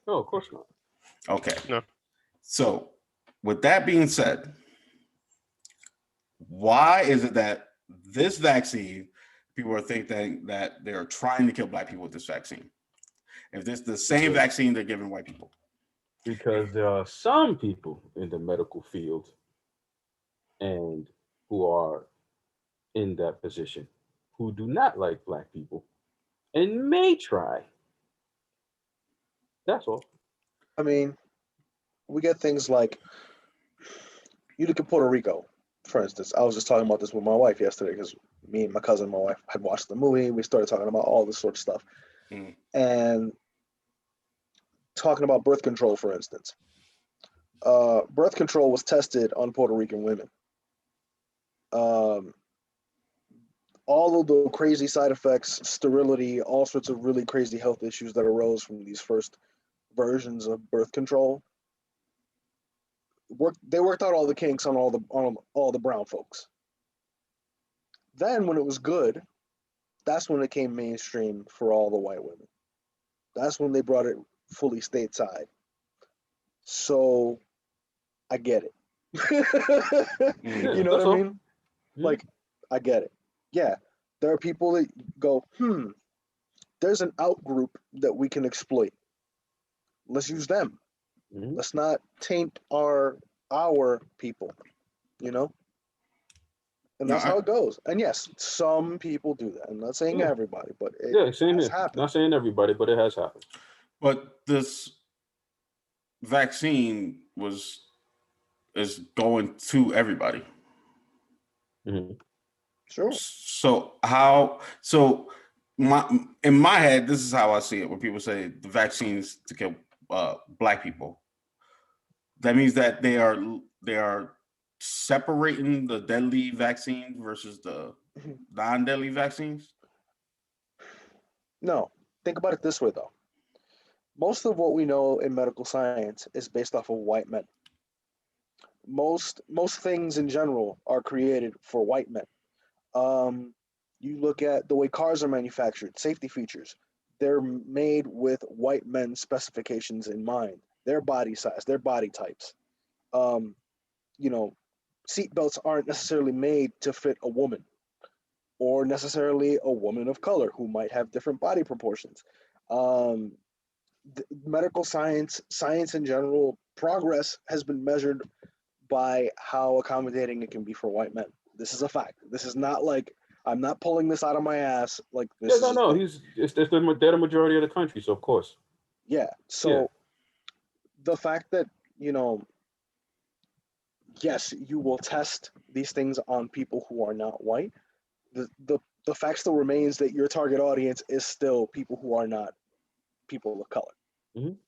No, of course not. Okay. No. So, with that being said, why is it that this vaccine, people are thinking that they're trying to kill black people with this vaccine? If this is the same vaccine they're giving white people? Because there are some people in the medical field and who are in that position who do not like black people and may try. That's all. I mean, we get things like, you look at Puerto Rico, for instance. I was just talking about this with my wife yesterday because me and my cousin, my wife, had watched the movie. We started talking about all this sort of stuff. And talking about birth control, for instance. Birth control was tested on Puerto Rican women. All of the crazy side effects, sterility, all sorts of really crazy health issues that arose from these first versions of birth control. They worked out all the kinks on all the brown folks. Then when it was good, that's when it came mainstream for all the white women. That's when they brought it fully stateside. So I get it. You know what I mean? Like, I get it. Yeah, there are people that go, there's an out group that we can exploit. Let's use them. Let's not taint our people, you know? And that's how it goes. And yes, some people do that. I'm not saying everybody, but it has happened. Not saying everybody, but it has happened. But this vaccine is going to everybody. Sure. So in my head, this is how I see it. When people say the vaccines to kill black people, that means that they are separating the deadly vaccine versus the non-deadly vaccines. No, think about it this way though. Most of what we know in medical science is based off of white men. Most things in general are created for white men. You look at the way cars are manufactured, safety features, they're made with white men's specifications in mind, their body size, their body types. Seatbelts aren't necessarily made to fit a woman or necessarily a woman of color who might have different body proportions. Medical science in general, progress has been measured by how accommodating it can be for white men. This is a fact. This is not like, I'm not pulling this out of my ass. Like this. Yeah, no. They're the majority of the country, so of course. Yeah. So the fact that, yes, you will test these things on people who are not white. The fact still remains that your target audience is still people who are not people of color.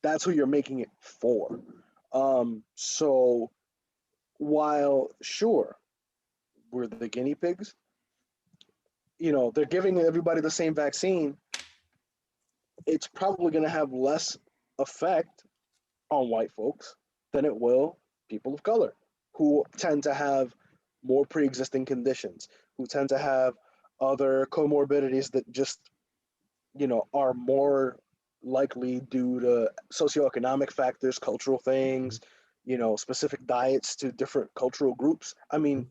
That's who you're making it for. So while sure, we're the guinea pigs, they're giving everybody the same vaccine, it's probably going to have less effect on white folks than it will people of color, who tend to have more pre-existing conditions, who tend to have other comorbidities that just, are more likely due to socioeconomic factors, cultural things, specific diets to different cultural groups. I mean,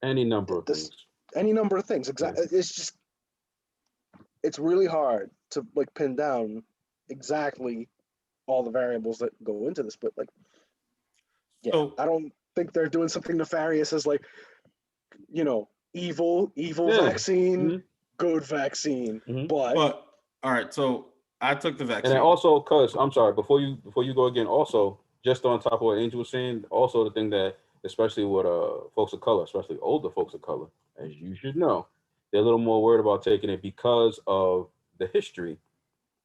any number of things. Any number of things. Exactly. It's really hard to pin down exactly all the variables that go into this, but I don't think they're doing something nefarious as evil vaccine, good vaccine. But all right, so I took the vaccine. And then also, cuz I'm sorry, before you go again, also just on top of what Angel was saying, also the thing that especially with folks of color, especially older folks of color, as you should know, they're a little more worried about taking it because of the history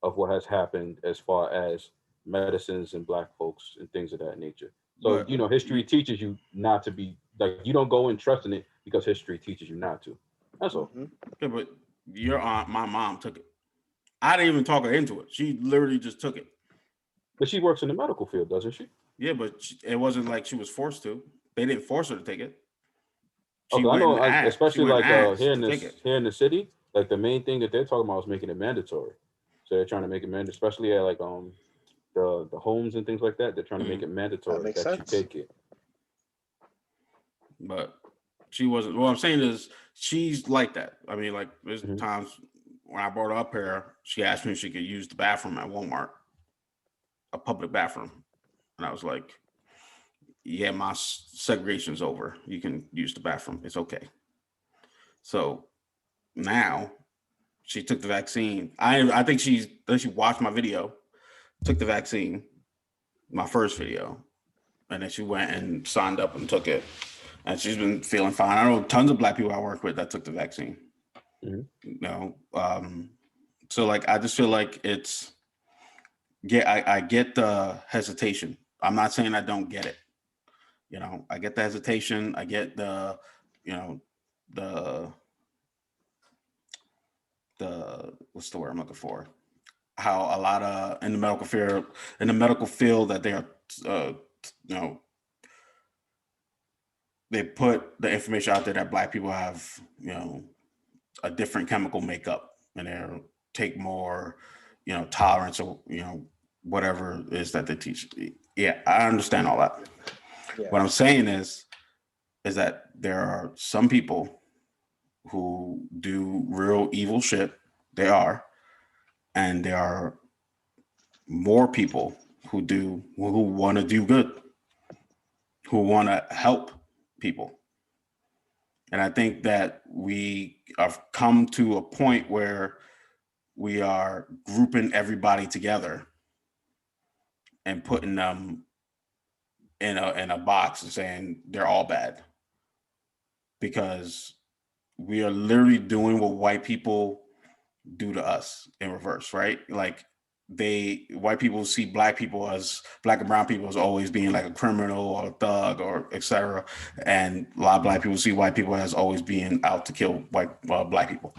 of what has happened as far as medicines and black folks and things of that nature. So, history teaches you not to be you don't go in trusting it because history teaches you not to. That's all. Yeah, but your aunt, my mom took it. I didn't even talk her into it. She literally just took it. But she works in the medical field, doesn't she? Yeah, but it wasn't like she was forced to. They didn't force her to take it. I know, especially here in the city, like the main thing that they're talking about is making it mandatory. So they're trying to make it mandatory, especially at like the homes and things like that. They're trying to make it mandatory makes that you sense. take it. But she wasn't. What I'm saying is she's like that. I mean, like there's Mhm. times when I brought her up here, she asked me if she could use the bathroom at Walmart, a public bathroom, and I was like, "Yeah, my segregation's over. You can use the bathroom. It's okay." So now she took the vaccine. I think she watched my video, took the vaccine, my first video, and then she went and signed up and took it. And she's been feeling fine. I know tons of Black people I work with that took the vaccine. Mhm. You know, so like I just feel like it's I get the hesitation. I'm not saying I don't get it. You know, I get the hesitation. I get the, you know, the what's the word I'm looking for? How a lot of in the medical field that they're you know, they put the information out there that Black people have, you know, a different chemical makeup and they take more, you know, tolerance or, you know, whatever it is that they teach. Yeah, I understand all that. Yeah. What I'm saying is that there are some people who do real evil shit. They are. And there are more people who want to do good, who want to help people. And I think that we have come to a point where we are grouping everybody together and putting them in a box and saying they're all bad, because we are literally doing what white people do to us in reverse, right? Like white people see black and brown people as always being like a criminal or a thug or etc. And a lot of Black people see white people as always being out to kill Black people.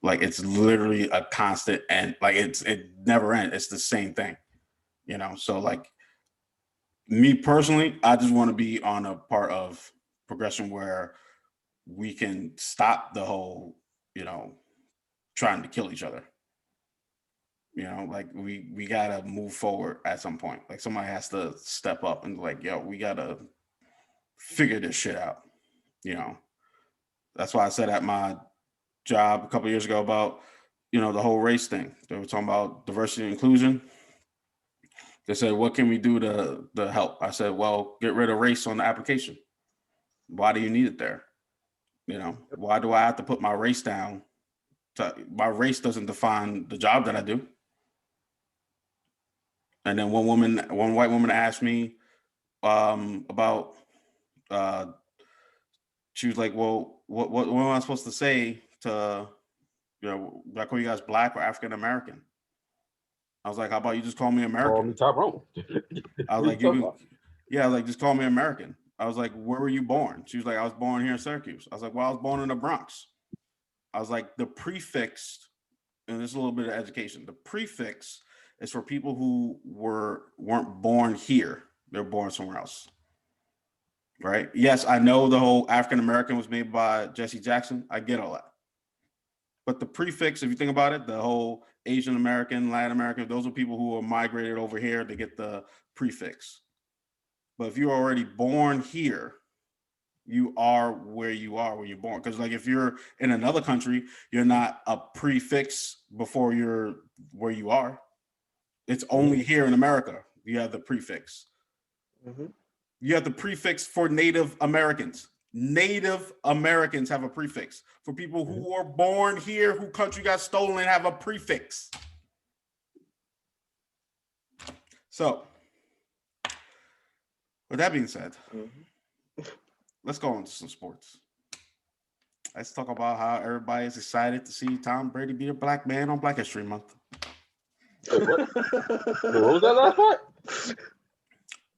Like it's literally a constant, and like it never ends. It's the same thing, you know. So like me personally, I just want to be on a part of progression where we can stop the whole, you know, trying to kill each other. You know, like we gotta move forward at some point. Like somebody has to step up and like, yo, we gotta figure this shit out. You know, that's why I said at my job a couple of years ago about, you know, the whole race thing. They were talking about diversity and inclusion. They said, what can we do to help? I said, well, get rid of race on the application. Why do you need it there? You know, why do I have to put my race down? My race doesn't define the job that I do. And then one white woman asked me about, she was like, well, what am I supposed to say to, you know, do I call you guys Black or African American? I was like, how about you just call me American? Call me Tyrone. I was like, yeah, I was like, just call me American. I was like, where were you born? She was like, I was born here in Syracuse. I was like, well, I was born in the Bronx. I was like, the prefix, and there's a little bit of education. The prefix is for people who weren't born here. They're born somewhere else. Right? Yes, I know the whole African American was made by Jesse Jackson. I get all that. But the prefix, if you think about it, the whole Asian American, Latin American, those are people who are migrated over here to get the prefix. But if you're already born here, you are where you are when you're born. Because like if you're in another country, you're not a prefix before you're where you are. It's only here in America you have the prefix. Mm-hmm. You have the prefix for Native Americans. Native Americans have a prefix. For people who are born here, who country got stolen, have a prefix. So, with that being said, let's go on to some sports. Let's talk about how everybody is excited to see Tom Brady be a black man on Black History Month. Wait, what? What was that last part?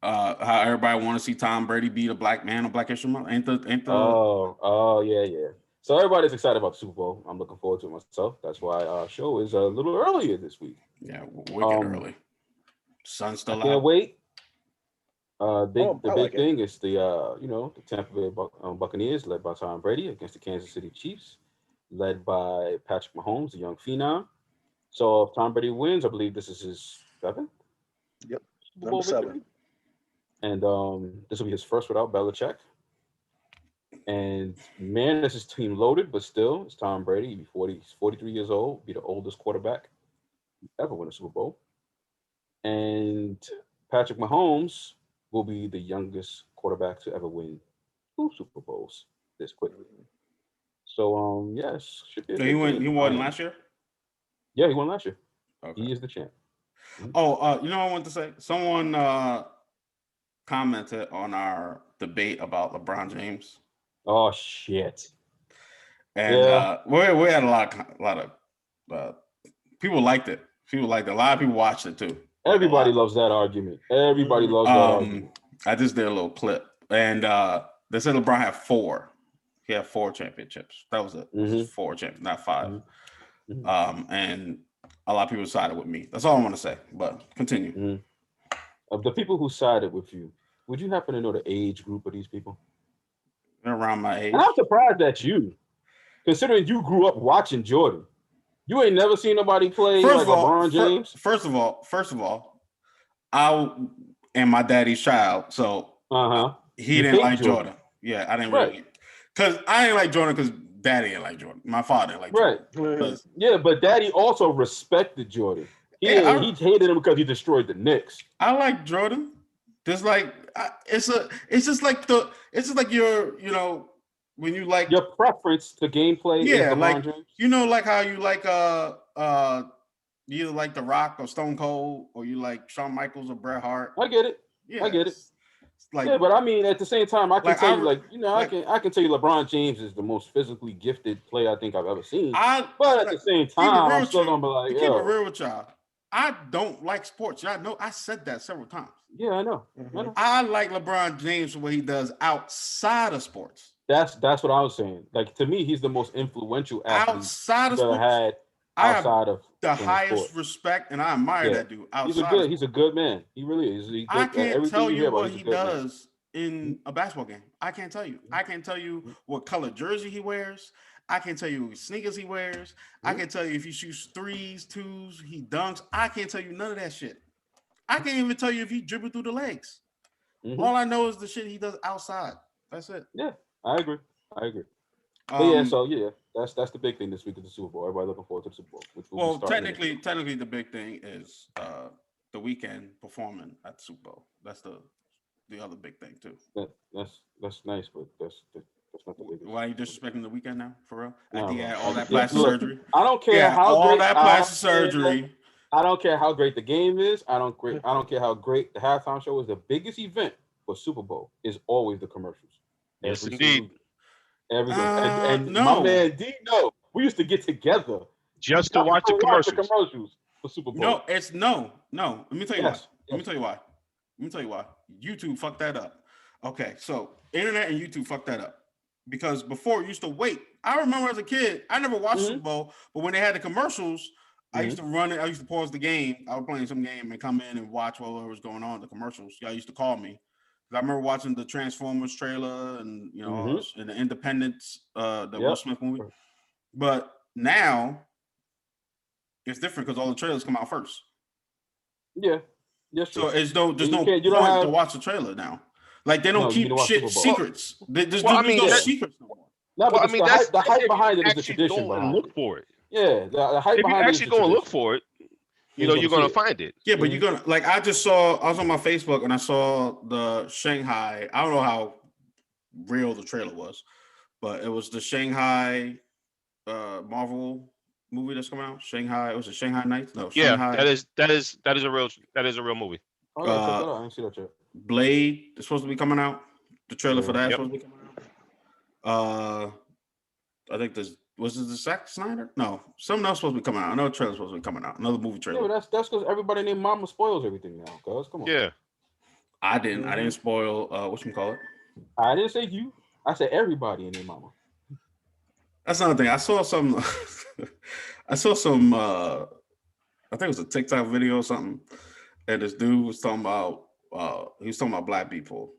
How everybody want to see Tom Brady beat a black man on Black History Month. Ain't the Oh, yeah. So everybody's excited about the Super Bowl. I'm looking forward to it myself. That's why our show is a little earlier this week. Yeah, wicked early. Sun's still out. I can't wait. The big like thing is the the Tampa Bay Buccaneers led by Tom Brady against the Kansas City Chiefs. led by Patrick Mahomes, a young phenom. So if Tom Brady wins, I believe this is his seventh Yep. Super Bowl Number 7. victory. And this will be his first without Belichick. And man, this is team loaded, but still, it's Tom Brady. He's 43 years old, be the oldest quarterback ever win a Super Bowl. And Patrick Mahomes will be the youngest quarterback to ever win 2 Super Bowls this quickly. So yes, should be a So good he game. won last year? Yeah, he won last year. Okay. He is the champ. Oh, you know what I want to say? Someone commented on our debate about LeBron James. Oh shit. And Yeah. we had a lot of people liked it. People liked it. A lot of people watched it too. Everybody loves that argument. Everybody loves that argument. I just did a little clip, and they said LeBron had 4. He had 4 championships. That was it. Mm-hmm. 4 championships, not 5. Mm-hmm. And a lot of people sided with me. That's all I want to say. But continue. Mm-hmm. Of the people who sided with you, would you happen to know the age group of these people? They're around my age. And I'm surprised at you, considering you grew up watching Jordan. You ain't never seen nobody play LeBron James. First of all, I am my daddy's child, so he didn't like Jordan. Yeah, I didn't really, because I didn't like Jordan because daddy didn't like Jordan. My father didn't like Jordan. Right. Yeah, but daddy also respected Jordan. He hated him because he destroyed the Knicks. I like Jordan. Just like it's just like your, you know, when you like your preference to gameplay. Yeah, is like James. You know, like how you like you either like The Rock or Stone Cold, or you like Shawn Michaels or Bret Hart. I get it. Yeah, I get it. Like, yeah, but I mean, at the same time, I can tell you, I can tell you, LeBron James is the most physically gifted player I think I've ever seen. But at the same time, I'm still gonna be like, keep it real with y'all. I don't like sports. Y'all know I said that several times. Yeah, I know. Mm-hmm. I like LeBron James for what he does outside of sports. That's what I was saying. Like, to me, he's the most influential athlete outside of sports. Had outside of the highest respect, and I admire that dude. He's a good man. He really is. I can't tell you what he does in a basketball game. I can't tell you. I can't tell you what color jersey he wears. I can't tell you what sneakers he wears. I can't tell you if he shoots 3s, 2s, he dunks. I can't tell you none of that shit. I can't even tell you if he dribbled through the legs. All I know is the shit he does outside. That's it. Yeah, I agree. That's the big thing this week of the Super Bowl. Everybody looking forward to the Super Bowl. Well, technically, the big thing is the weekend performing at the Super Bowl. That's the other big thing too. That's nice, but that's not the biggest. Why are you disrespecting the weekend now, for real? No, he had all that plastic surgery. I don't care how all great that plastic surgery. I don't care how great the game is. I don't care how great the halftime show is. The biggest event for Super Bowl is always the commercials. Yes, indeed. And my man Dino, we used to get together just to watch the commercials for Super Bowl. No, it's no. Let me tell you why. Let me tell you why. YouTube fucked that up. Okay, so internet and YouTube fucked that up. Because before you used to wait. I remember as a kid, I never watched Super Bowl, but when they had the commercials, I used to run it. I used to pause the game. I was playing some game and come in and watch whatever was going on, the commercials. Y'all used to call me. I remember watching the Transformers trailer and, you know, and the Independence, the Will Smith movie. But now it's different because all the trailers come out first. Yeah. Yes. So there's no point to watch the trailer now. Like they don't keep shit secrets. There's no secrets no more. No, but the hype behind it is the tradition. Look for it. Yeah, the hype behind it. If you actually go and look for it, you know you're gonna find it. Yeah, but you're gonna I was on my Facebook and I saw the Shanghai. I don't know how real the trailer was, but it was the Shanghai Marvel movie that's coming out. Shanghai, was it Shanghai Nights? No, Shanghai. that is a real movie. Oh, I didn't see that yet. Blade is supposed to be coming out. The trailer for that is supposed to be coming out. I think was it the Zack Snyder? No, something else supposed to be coming out. Another trailer supposed to be coming out. Another movie trailer. Yeah, but that's because everybody named Mama spoils everything now. Cuz come on. Yeah. I didn't spoil whatchamacallit. I didn't say you. I said everybody named Mama. That's another thing. I saw some I think it was a TikTok video or something. And this dude was talking about black people.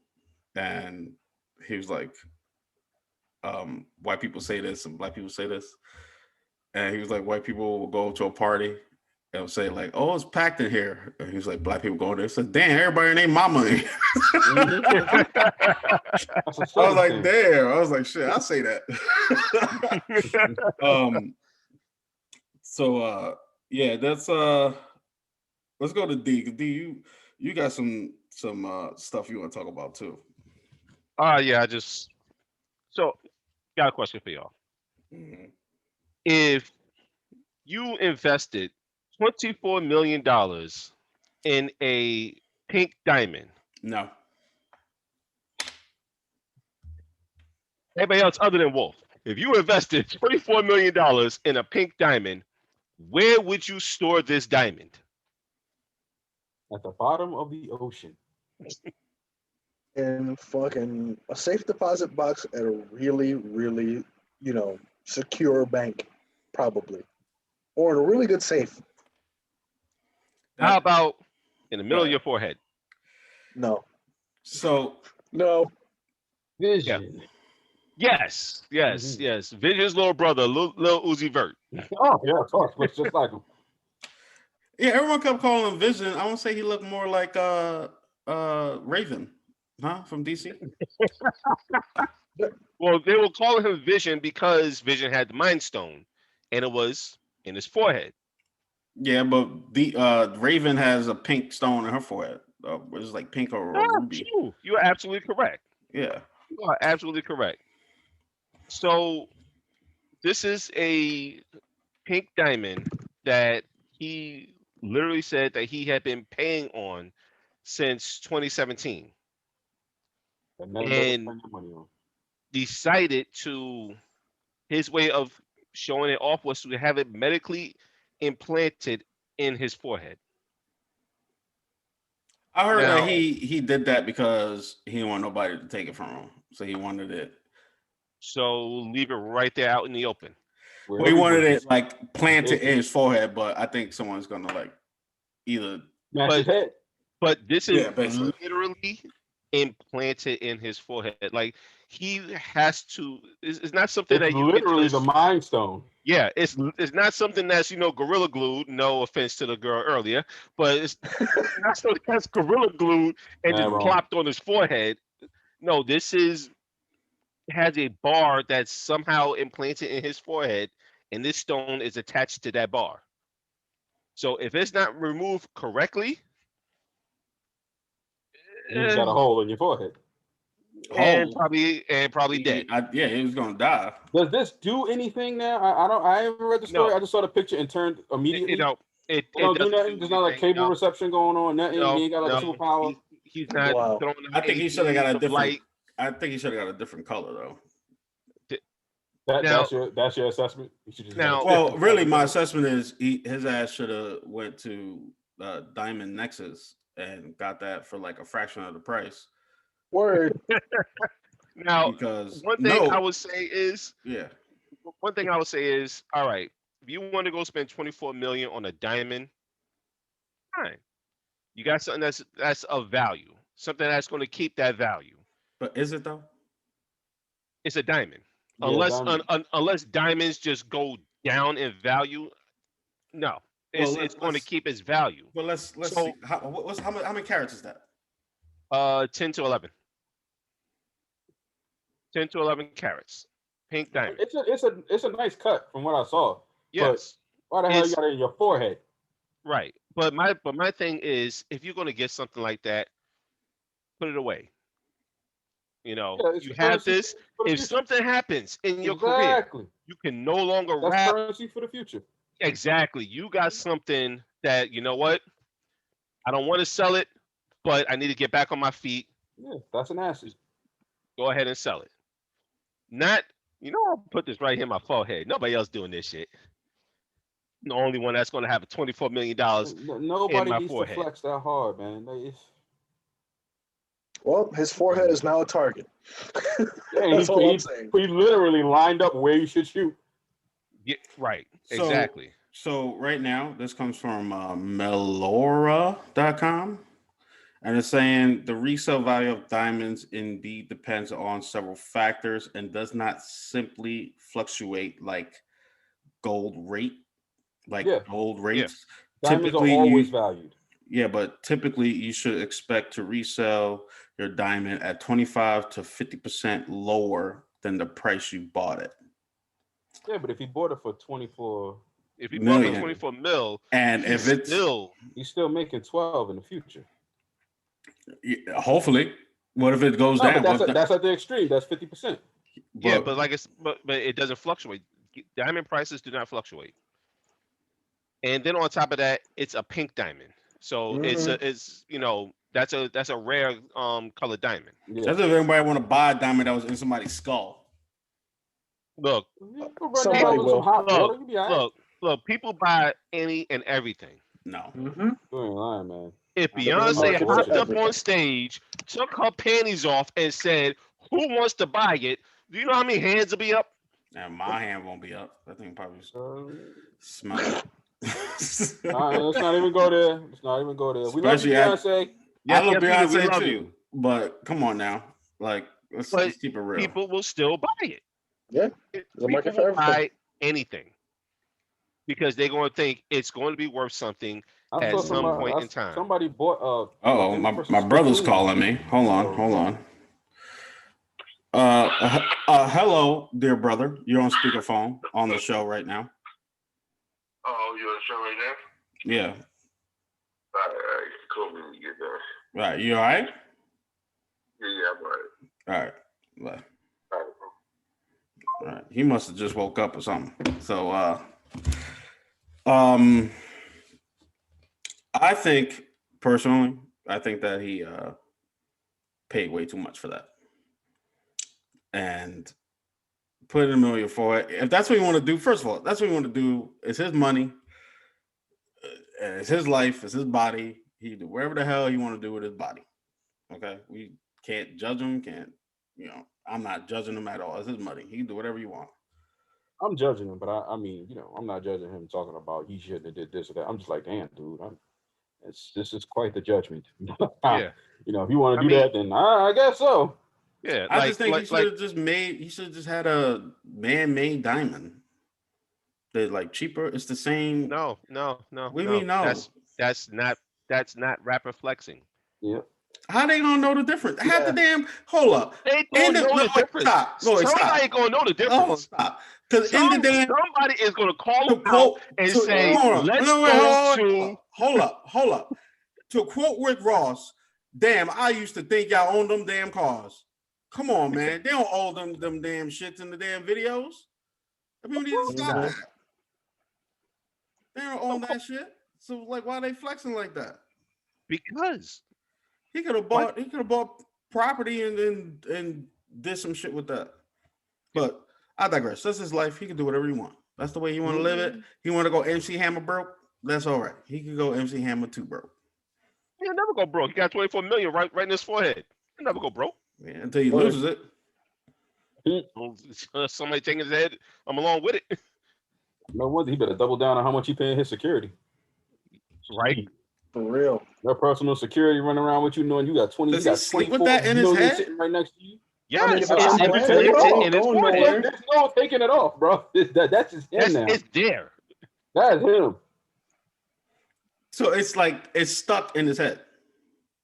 And he was like, white people say this and black people say this. and he was like, white people will go to a party and say like, "Oh, it's packed in here." And he was like, black people go there. So damn, everybody named my money. That's a I southern was like, thing. damn. I was like, shit, I'll say that. So yeah, that's let's go to D. D, you got some stuff you want to talk about too. Yeah, so got a question for y'all. Mhm. If you invested $24 million in a pink diamond, No. everybody else other than Wolf, if you invested $24 million in a pink diamond, where would you store this diamond? At the bottom of the ocean. In fucking a safe deposit box at a really, really, secure bank, probably, or in a really good safe. How about in the middle of Right. your forehead? No, So no. Vision. Yes. Mhm. Yes. Vision's little brother, Lil Uzi Vert. Oh yeah, of course. Looks just like him. yeah, everyone kept calling him Vision. I want to say he looked more like Raven, huh? From DC. Well, they were calling him Vision because Vision had the Mind Stone, and it was in his forehead. Yeah, but the Raven has a pink stone in her forehead. It's like pink or ruby. True. You are absolutely correct. Yeah. You are absolutely correct. So this is a pink diamond that he literally said that he had been paying on since 2017 And nothing better to and spend your money on. decided to his way of showing it off was to have it medically implanted in his forehead. I heard Now- that he did that because he didn't want nobody to take it from him. So he wanted it. So leave it right there out in the open. Where Well, he wanted everybody it like planted It's- in his forehead, but I think someone's gonna like either smash his head. But this is Yeah, basically. literally implanted in his forehead. Like he has to. It's not something It's that you literally can the just, Mind Stone. yeah. It's not something that's gorilla glued. No offense to the girl earlier, but it's not something that's gorilla glued and Nah, just wrong. plopped on his forehead. No, this has a bar that's somehow implanted in his forehead, and this stone is attached to that bar. So if it's not removed correctly, You got a hole in your forehead. and hole. probably dead. Yeah, he was gonna die. Does this do anything now? I haven't read the story. No. I just saw the picture and turned immediately. It don't do doesn't nothing. There's not like anything. cable reception going on. Nothing. No, he ain't got like a no. superpower. He's not Wow. throwing I out think he any should have got a beams of different. light. I think he should have got a different color though. That's your assessment. You should just Now- Well, really, my assessment is his ass should have went to Diamond Nexus and got that for like a fraction of the price. Word. Now, Because one thing I would say is, yeah, all right, if you want to go spend 24 million on a diamond, fine. You got something that's of value, something that's going to keep that value. but is it though? It's a diamond. Yeah, Unless diamond. unless diamonds just go down in value, no, Well, it's going to keep its value. Well, let's So- see. How many carats is that? 10 to 11. 10 to 11 carats. Pink diamond. It's a nice cut from what I saw. Yes. Why the hell you It's- got it in your forehead? Right. But my thing is, if you're going to get something like that, put it away. Yeah, it's You have currency this. for the If future. something happens in your career, Exactly. you can no longer That's rap. currency for the future. Exactly. You got something that, you know what? I don't want to sell it, but I need to get back on my feet. Yeah, that's an asset. Go ahead and sell it. Not, I'll put this right here in my forehead. Nobody else doing this shit. I'm the only one that's going to have a $24 million. Nobody my needs forehead. to flex that hard, man. Well, his forehead is now a target. Yeah, That's all I'm saying. he literally lined up where you should shoot. Yeah, right. So- Exactly. So right now, this comes from Melora.com. And it's saying the resale value of diamonds indeed depends on several factors and does not simply fluctuate like gold rate, like Yeah. gold rates. Diamonds are Typically, always valued. Yeah, but typically you should expect to resell your diamond at 25 to 50% lower than the price you bought it. Yeah, but if he bought it for 24, If he bought it for Million. 24 mil, And if it's he's still making 12 in the future. hopefully, what if it goes No, down? but that's at the extreme. That's 50%. yeah, but like but it doesn't fluctuate. Diamond prices do not fluctuate. And then on top of that, it's a pink diamond. So it's that's a rare colored diamond. Yeah. That's if everybody want to buy a diamond that was in somebody's skull. Look, somebody will. Look. People buy any and everything. No, you ain't lying, man. If Beyonce hopped up on stage, took her panties off, and said, "Who wants to buy it?" Do you know how many hands will be up? And my hand won't be up. That thing probably smell it. Let's not even go there. Let's not even go there. We love you, Beyonce. I love Beyonce too. But come on now. Like, let's keep it real. People will still buy it. Yeah. People will buy anything because they're going to think it's going to be worth something at some point in time. Somebody bought my brother's calling me. Hold on. Hello, dear brother. You're on speakerphone on the show right now. Oh, you're on the show right now? Yeah. All right. Cool. When you get there. Right. You all right? Yeah, I'm all right. All right. All right. He must have just woke up or something. So, I think personally, that he paid way too much for that. And put $1 million for it. If that's what you want to do, first of all, that's what you want to do. It's his money. It's his life. It's his body. He can do whatever the hell he want to do with his body. Okay? We can't judge him. I'm not judging him at all. It's his money. He can do whatever you want. I'm judging him, but I mean, I'm not judging him talking about he shouldn't have did this or that. I'm just like, damn, dude. This is quite the judgment. Yeah. If you want to do that, then I guess so. Yeah, I just think he should have just had a man-made diamond. They're like cheaper. It's the same. No. We mean no. That's not rapper flexing. Yeah. How they gonna know the difference? Half the damn. Hold up. They gonna know the difference. Stop. Somebody gonna know the difference. Oh, stop. Because in the damn. Somebody is gonna call him out and say, "Let's go to." Hold up. To quote Rick Ross, damn, I used to think y'all owned them damn cars. Come on, man. They don't own them damn shits in the damn videos. I mean, we need to stop that. They don't own that shit. So, like, why are they flexing like that? Because he could have bought property and did some shit with that. But I digress. That's his life. He can do whatever he wants. That's the way he want to live it. He want to go MC Hammer broke. That's all right. He could go MC Hammer 2 broke. He'll never go broke. He got 24 million right in his forehead. He'll never go broke. Yeah, until he loses it. Somebody taking his head. I'm along with it. No wonder he better double down on how much he paying his security. Right. For real. Their personal security running around with you knowing you got 20. Does he sleep with that in his head? Sitting right next to you. Yeah, it's in his forehead. There's no taking it off, bro. That's just him now. It's there. That's him. So it's like it's stuck in his head.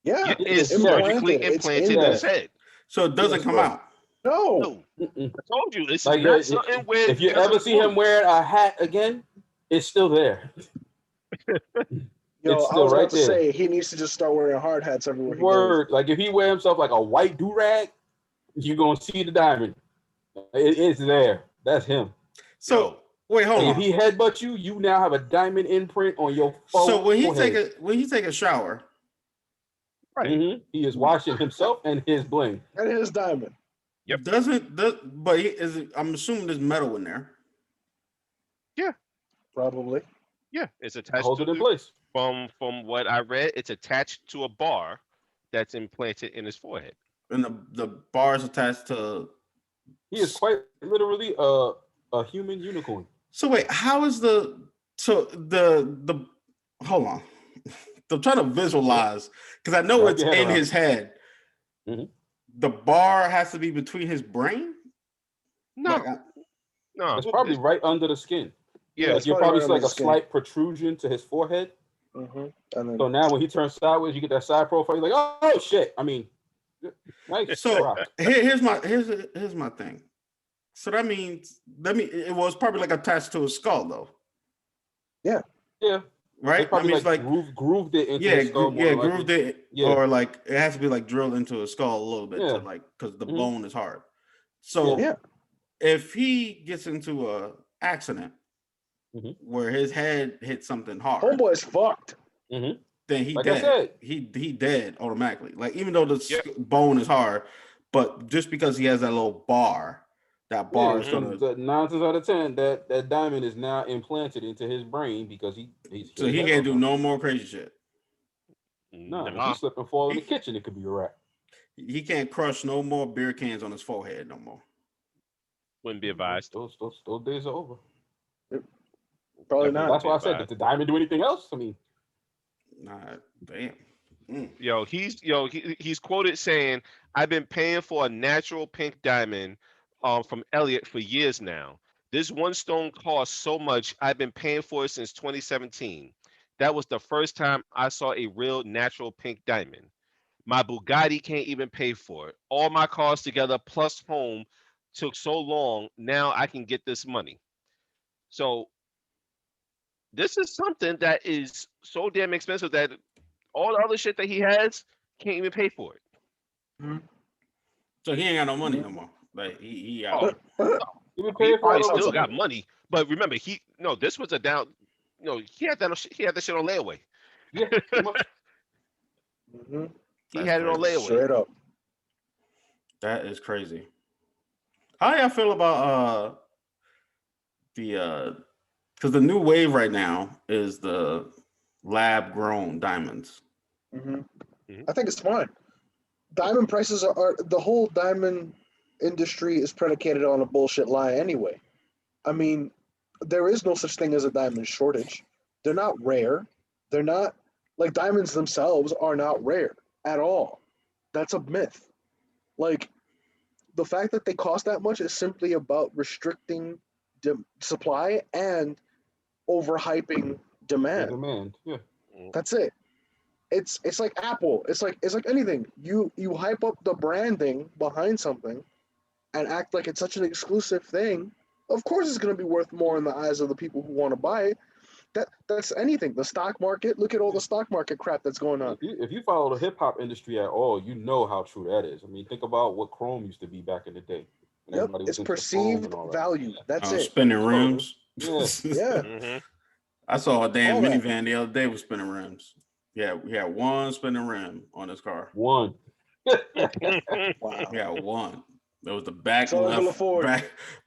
Yeah, it's surgically implanted in his head. So it doesn't come out. No. I told you this like, is not something where if you ever see him wearing a hat again, it's still there. Yo, it's I still was right about to there. say he needs to just start wearing hard hats everywhere. Word, like if he wear himself like a white do-rag, you're gonna see the diamond. It's there. That's him. So wait, hold on. If he headbutts you, you now have a diamond imprint on your phone. So when he take a shower, right? Mm-hmm. He is washing himself and his bling and his diamond. Yep. I'm assuming there's metal in there. Yeah. Probably. Yeah, it's attached. Hold it in place. From what I read, it's attached to a bar that's implanted in his forehead. And the bar is attached to. He is quite literally a human unicorn. So wait, how is the hold on? I'm trying to visualize because I know it's in his head. Mm-hmm. The bar has to be between his brain. No, it's probably right under the skin. Yeah. Like it's you'll probably right see like under a the skin. slight protrusion to his forehead. And then So now when he turns sideways, you get that side profile. You're like, oh shit. I mean, nice. So rock. here's my thing. So that means it was probably like attached to his skull though, Yeah. right? They probably it's like grooved it into his skull more than likely. grooved it, Yeah. or like it has to be like drilled into his skull a little bit to Yeah. like because the Mhm. bone is hard. So Yeah. if he gets into a accident Mhm. where his head hits something hard, homeboy is fucked. Mhm. then he Like I dead. said. He dead automatically. Like even though the Yep. bone is hard, but just because he has that little bar, that bar is gonna. The 9 times out of 10, that diamond is now implanted into his brain because he's So he can't do no more crazy shit. No, if Nah. you slip and fall in the kitchen, it could be a wrap. He can't crush no more beer cans on his forehead no more. Wouldn't be advised. Those days are over. Probably Definitely not. That's why I wouldn't be said, did advised. the diamond do anything else? I mean, Nah, damn. He's quoted saying, "I've been paying for a natural pink diamond from Elliot for years now. This one stone costs so much. I've been paying for it since 2017. That was the first time I saw a real natural pink diamond. My Bugatti can't even pay for it. All my cars together plus home took so long. Now I can get this money." So this is something that is so damn expensive that all the other shit that he has can't even pay for it. So he ain't got no money no more. Like he Oh, you been he paying for probably it over still time. got money, but remember, this was a down. He had that shit on layaway. Yeah, pretty much. He That's had it on crazy. layaway. Straight up. That is crazy. How y'all feel about the because the new wave right now is the lab grown diamonds. I think it's fine. Diamond prices are the whole diamond industry is predicated on a bullshit lie anyway. I mean, there is no such thing as a diamond shortage. They're not rare. They're not like diamonds themselves are not rare at all. That's a myth. Like the fact that they cost that much is simply about restricting supply and overhyping demand. Demand. Yeah. That's it. It's like Apple. It's like anything. You hype up the branding behind something and act like it's such an exclusive thing. Of course it's going to be worth more in the eyes of the people who want to buy it. That's anything. The stock market, look at all the stock market crap that's going on. If you follow the hip hop industry at all, you know how true that is. I mean, think about what Chrome used to be back in the day. When Yep, everybody was it's into Chrome perceived and all that. value. That's it. Spinning rims. Yeah. Yeah. I saw a damn All that. minivan the other day with spinning rims. Yeah, we had one spinning rim on his car. One. Wow. Yeah, one. There was the back So I can left, afford.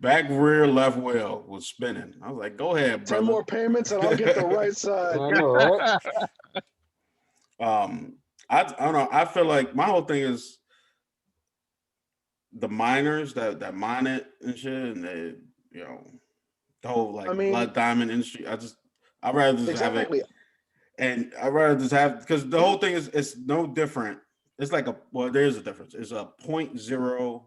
back rear left wheel was spinning. I was like, "Go ahead, 10 brother." more payments and I'll get the right side. I know, right? I don't know. I feel like my whole thing is the miners that mine it and shit, and they, the whole like blood diamond industry. I'd rather just have it, and I'd rather just have because the whole thing is it's no different. It's like there's a difference. It's a 0.0.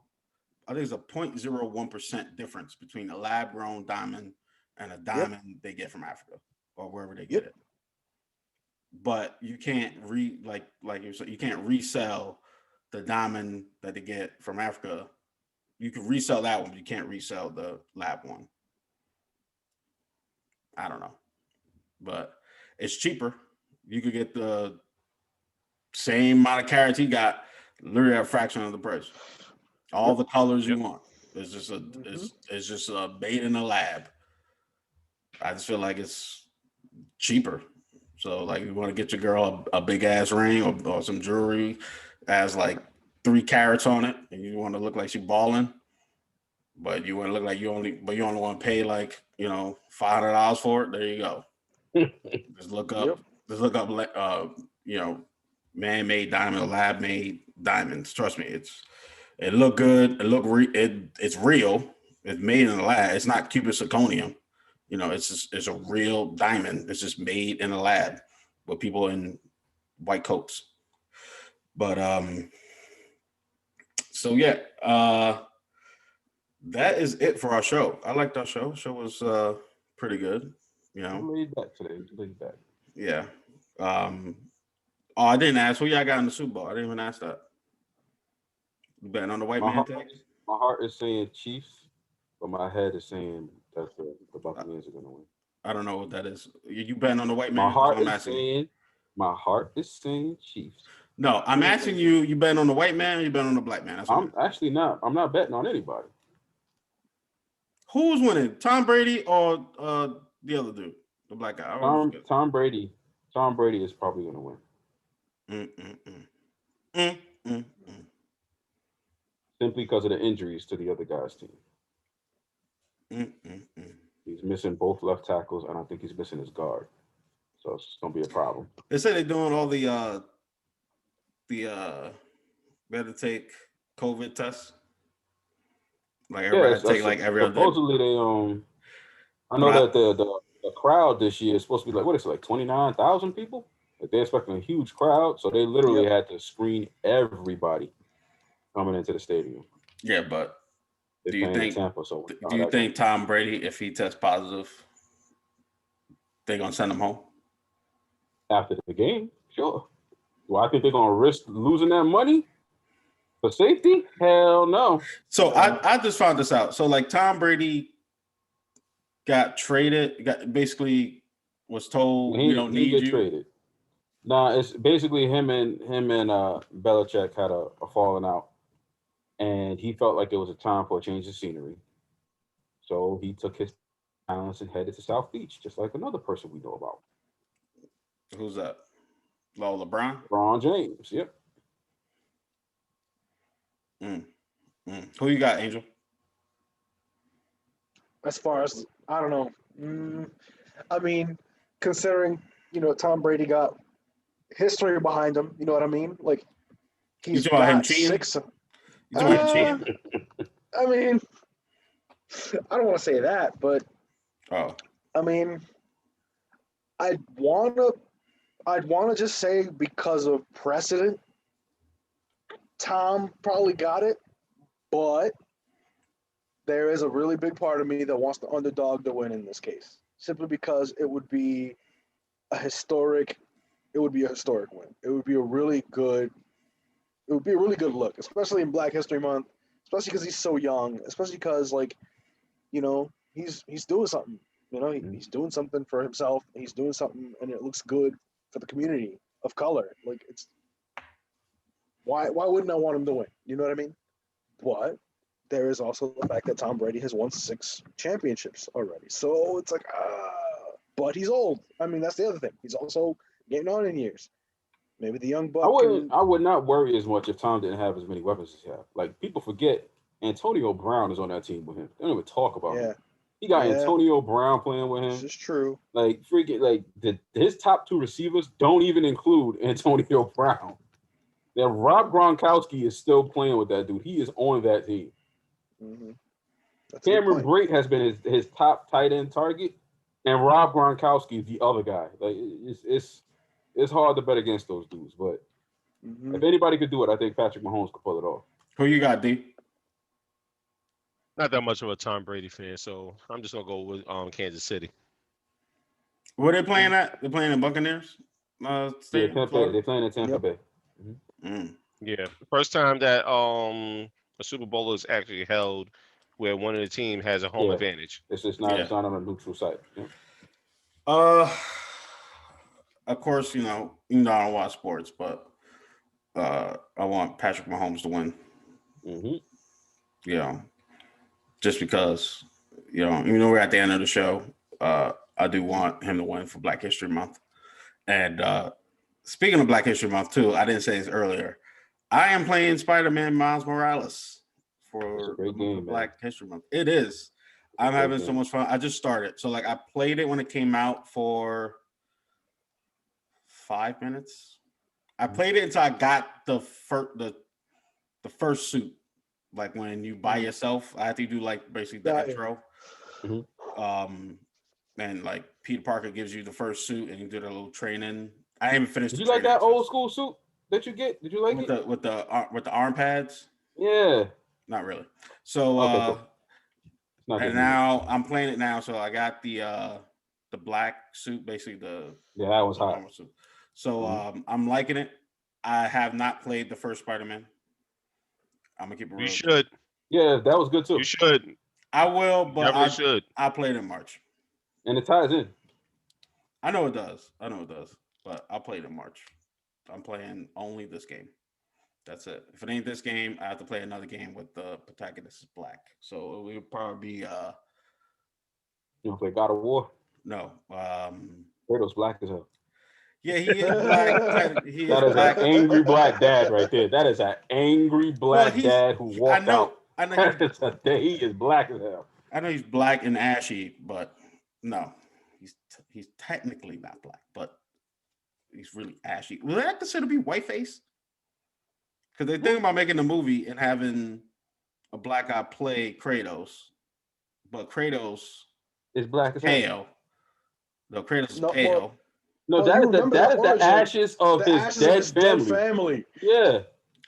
I think it's a 0.01% difference between a lab grown diamond and a diamond they get from Africa or wherever they get it. But you can't like you said, you can't resell the diamond that they get from Africa. You can resell that one, but you can't resell the lab one. I don't know, but it's cheaper. You could get the same amount of carats he got, literally at a fraction of the price. All the colors you want. It's just it's just made in a lab. I just feel like it's cheaper. So like you want to get your girl a big ass ring or some jewelry has like 3 carats on it, and you want to look like she balling, but you want to look like you only want to pay like $500 for it. There you go. Just look up man-made diamond or lab-made diamonds. Trust me, it look good. It's real. It's made in a lab. It's not cubic zirconium. It's a real diamond. It's just made in a lab with people in white coats. But so yeah, that is it for our show. I liked our show. Show was pretty good. You know, I'm laid back today. Laid back. yeah. I didn't ask who y'all got in the Super Bowl. I didn't even ask that. You betting on the white man tag? My heart is saying Chiefs, but my head is saying that the Buccaneers are going to win. I don't know what that is. You betting on the white man? My heart I'm is asking saying. My heart is saying Chiefs. No, I'm asking you. You betting on the white man? Or you betting on the black man? That's I'm actually not. I'm not betting on anybody. Who's winning? Tom Brady or the other dude, the black guy? Tom Brady. Tom Brady is probably going to win. Simply because of the injuries to the other guy's team. He's missing both left tackles, and I think he's missing his guard. So it's going to be a problem. They say they're doing all the better take COVID tests. Like everybody take like every other day. Supposedly they I know that the crowd this year is supposed to be like, what is it, like 29,000 people? Like they're expecting a huge crowd, so they literally had to screen everybody coming into the stadium. Yeah, but do you think Tampa, so do you think Tom Brady, if he tests positive, they're gonna send him home after the game? Sure. Do I think they're gonna risk losing that money for safety? Hell no. So I just found this out. So like Tom Brady got traded, basically was told we don't need you. Traded. Nah, it's basically him and Belichick had a falling out, and he felt like it was a time for a change of scenery. So he took his talents and headed to South Beach, just like another person we know about. Who's that? LeBron? LeBron James. Yep. Who you got, Angel? As far as I don't know. I mean, considering Tom Brady got history behind him, you know what I mean? Like he's got him cheating. I mean, I don't want to say that, but I mean, I'd wanna just say because of precedent, Tom probably got it, but there is a really big part of me that wants the underdog to win in this case, simply because it would be a historic win. It would be a really good look, especially in Black History Month, especially because he's so young, especially because he's doing something. He's doing something for himself. He's doing something, and it looks good for the community of color. Like it's why wouldn't I want him to win? You know what I mean? But there is also the fact that Tom Brady has won 6 championships already. So it's like, but he's old. I mean, that's the other thing. He's also getting on in years. Maybe the young buck. I would not worry as much if Tom didn't have as many weapons as he has. Like people forget, Antonio Brown is on that team with him. They don't even talk about him. He got Antonio Brown playing with him. This is true. Like freaking, like his top 2 receivers don't even include Antonio Brown. That Rob Gronkowski is still playing with that dude. He is on that team. Mm-hmm. Cameron Brate has been his top tight end target, and Rob Gronkowski is the other guy. Like it's hard to bet against those dudes, but if anybody could do it, I think Patrick Mahomes could pull it off. Who you got, D? Not that much of a Tom Brady fan, so I'm just gonna go with Kansas City. Where they playing at? They're playing in Buccaneers. They're playing in Tampa Bay. Yeah, first time that a Super Bowl is actually held where one of the team has a home advantage. It's just not. It's not on a neutral site. Yeah. Of course, I don't watch sports, but I want Patrick Mahomes to win. Just because, even though we're at the end of the show, I do want him to win for Black History Month. And speaking of Black History Month, too, I didn't say this earlier. I am playing Spider-Man Miles Morales for Black History Month. It is. I'm having so much fun. I just started. So, I played it when it came out for 5 minutes. I played it until I got the first suit. Like when you buy yourself, I have to do basically the intro. And Peter Parker gives you the first suit, and you do the little training. I haven't finished. Did you like that old school suit that you get? Did you like it with the arm pads? Yeah, not really. So cool. not And good now I'm playing it now. So I got the black suit, basically the that was hot. normal suit. So Mhm. I'm liking it. I have not played the first Spider-Man. I'm gonna keep it You real. should. Yeah, that was good too. You should. I will, You but definitely should. I played in March. And it ties in. I know it does. But I'll play it in March. I'm playing only this game. That's it. If it ain't this game, I have to play another game with the protagonist is black. So it will probably be You know, play God of War. no. Kratos black as hell. Yeah, he is black. He is That is black. an angry black dad right there. That is an angry black dad who walked out. I know He is black as hell. I know he's black and ashy, but no, he's technically not black, but he's really ashy. Will that consider to be whiteface? Because they think about making a movie and having a black guy play Kratos, but Kratos Is black as hell. pale. No, Kratos is No, pale. No, Oh, that you is remember that the is the origin. ashes of The his ashes dead of his family. dead family. Yeah,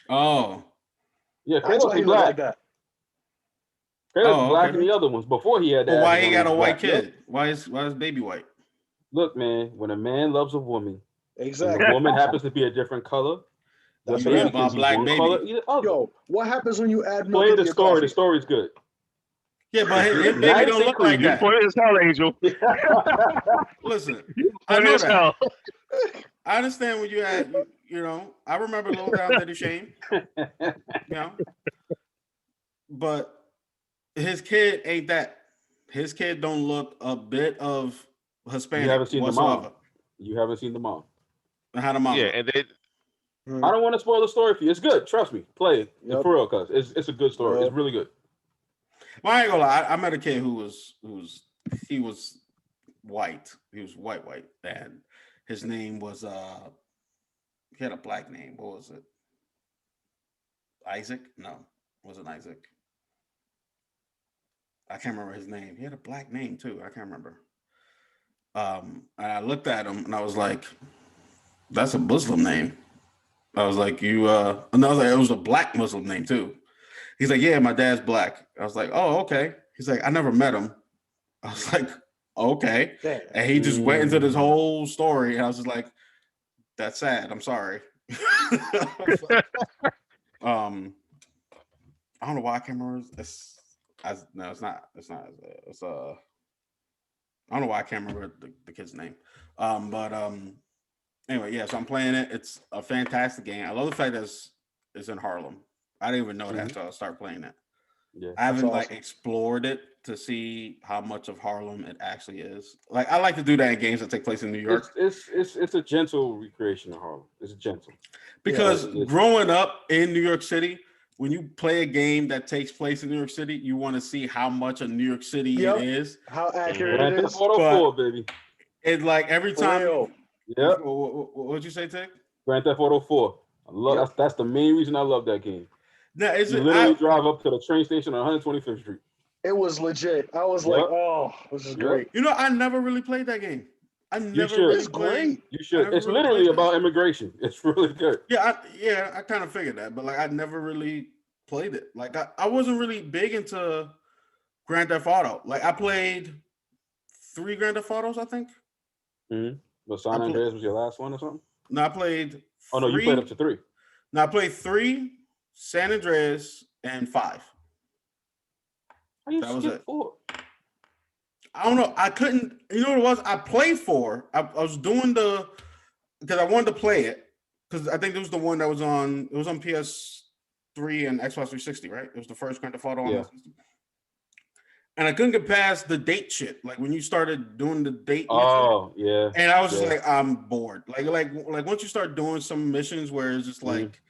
Oh, yeah. That's why Kratos he is looked black. like that. Kratos is black okay. in the other ones. Before he had that. Well, why he got a white kid? Why is baby white? Look, man. When a man loves a woman, and Exactly. the woman happens to be a different color, the That's You what baby get can my be black one baby. color, either other. Yo, what happens when you add milk Play into the your story. coffee? The story's good. Yeah, but his Nice baby don't and look like creamy. You that. funny as hell, Angel. Listen, You I funny know as that. hell. I understand when you had, you know, I remember Lil Down Dirty Shame, you know, but his kid ain't that. His kid don't look a bit of Hispanic You haven't seen the whatsoever. mom. You haven't seen the mom. How the mom Yeah, look? and they I don't want to spoil the story for you. It's good. Trust me. Play it. Yep. For real, cuz it's a good story. Yep. It's really good. Well, I ain't gonna lie. I met a kid who was white. He was white, and his name was he had a black name. What was it? Isaac? No, it wasn't Isaac. I can't remember his name. He had a black name too. I can't remember. And I looked at him and I was like, that's a Muslim name. I was like, and I was like, it was a black Muslim name too. He's like, yeah, my dad's black. I was like, oh, okay. He's like, I never met him. I was like, okay. Damn. And he just went into this whole story. And I was just like, that's sad. I'm sorry. I don't know why I can't remember. No, it's not. It's I don't know why I can't remember the kid's name. Anyway, yeah. So I'm playing it. It's a fantastic game. I love the fact that it's in Harlem. I didn't even know that until I started playing it. Yeah. I haven't awesome. explored it to see how much of Harlem it actually is. Like I like to do that in games that take place in New York It's a gentle recreation of Harlem. It's gentle. because Yeah. growing up in New York City, when you play a game that takes place in New York City, you want to see how much of New York City Yep. it is. How accurate Grand it Theft is. Auto But- 4, baby. It's like every For time. real. Yep. What'd you say, Tick? Grand Theft Auto 4. I love Yep. that's the main reason I love that game. Now, is You it? literally drive up to the train station on 125th Street. It was legit. I was Yep. like, oh, this is Yep. great. You know, I never really played that game. I never should. really It's played. great. You I should. never It's really literally played that. about immigration. It's really good. Yeah, I kind of figured that, but like I never really played it. Like I wasn't really big into Grand Theft Auto. Like I played 3 Grand Theft Autos, I think. But San Andreas was your last one or something? No, I played. Oh no, you played up to 3. No, I played 3, San Andreas, and 5. How you That was skip it. 4? I don't know. I couldn't. You know what it was? I played 4. I was doing because I wanted to play it because I think it was the one that was on. It was on PS3 and Xbox 360, right? It was the first Grand Theft Auto on Yeah. that system. And I couldn't get past the date shit. Like when you started doing the date. Oh, yeah. And I was just Yeah. like, I'm bored. Like once you start doing some missions where it's just like,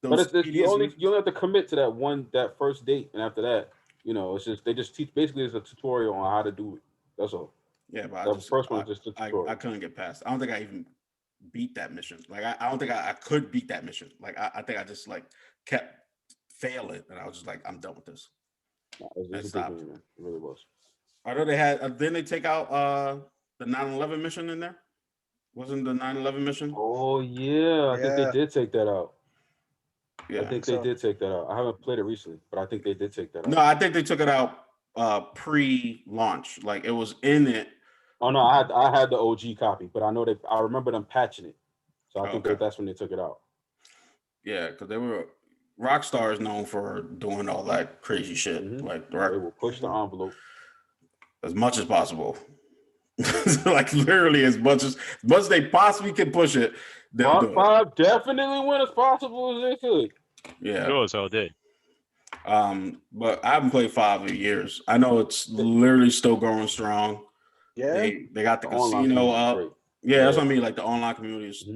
But those it's, you tedious only missions. have to commit to that first date, and after that, it's just they just teach. Basically, it's a tutorial on how to do it. That's all. Yeah, but The first one is just a tutorial. I couldn't get past. I don't think I even beat that mission. Like I don't think I could beat that mission. Like I think I just like kept failing, and I was just like, I'm done with this. It's a good stopped. game, man. It really was. I know they had. Didn't they take out the 9/11 mission in there? Wasn't the 9/11 mission? Oh yeah, I think Yeah. they did take that out. Yeah. I think so. they did take that out. I haven't played it recently, but I think they did take that out. No, I think they took it out pre-launch. Like it was in it. Oh no, I had the OG copy, but I remember them patching it. So I think Okay. that's when they took it out. Yeah, because they were Rockstar is known for doing all that crazy shit. Mhm. Like They will push the envelope. as much as possible. Like literally as much as they possibly can push it, they'll do it. 5 definitely went as possible as they could. Yeah. Sure as hell did. But I haven't played 5 in years. I know it's literally still going strong. Yeah. They got the online casino community is up. great. Yeah, that's what I mean. Like the online community is,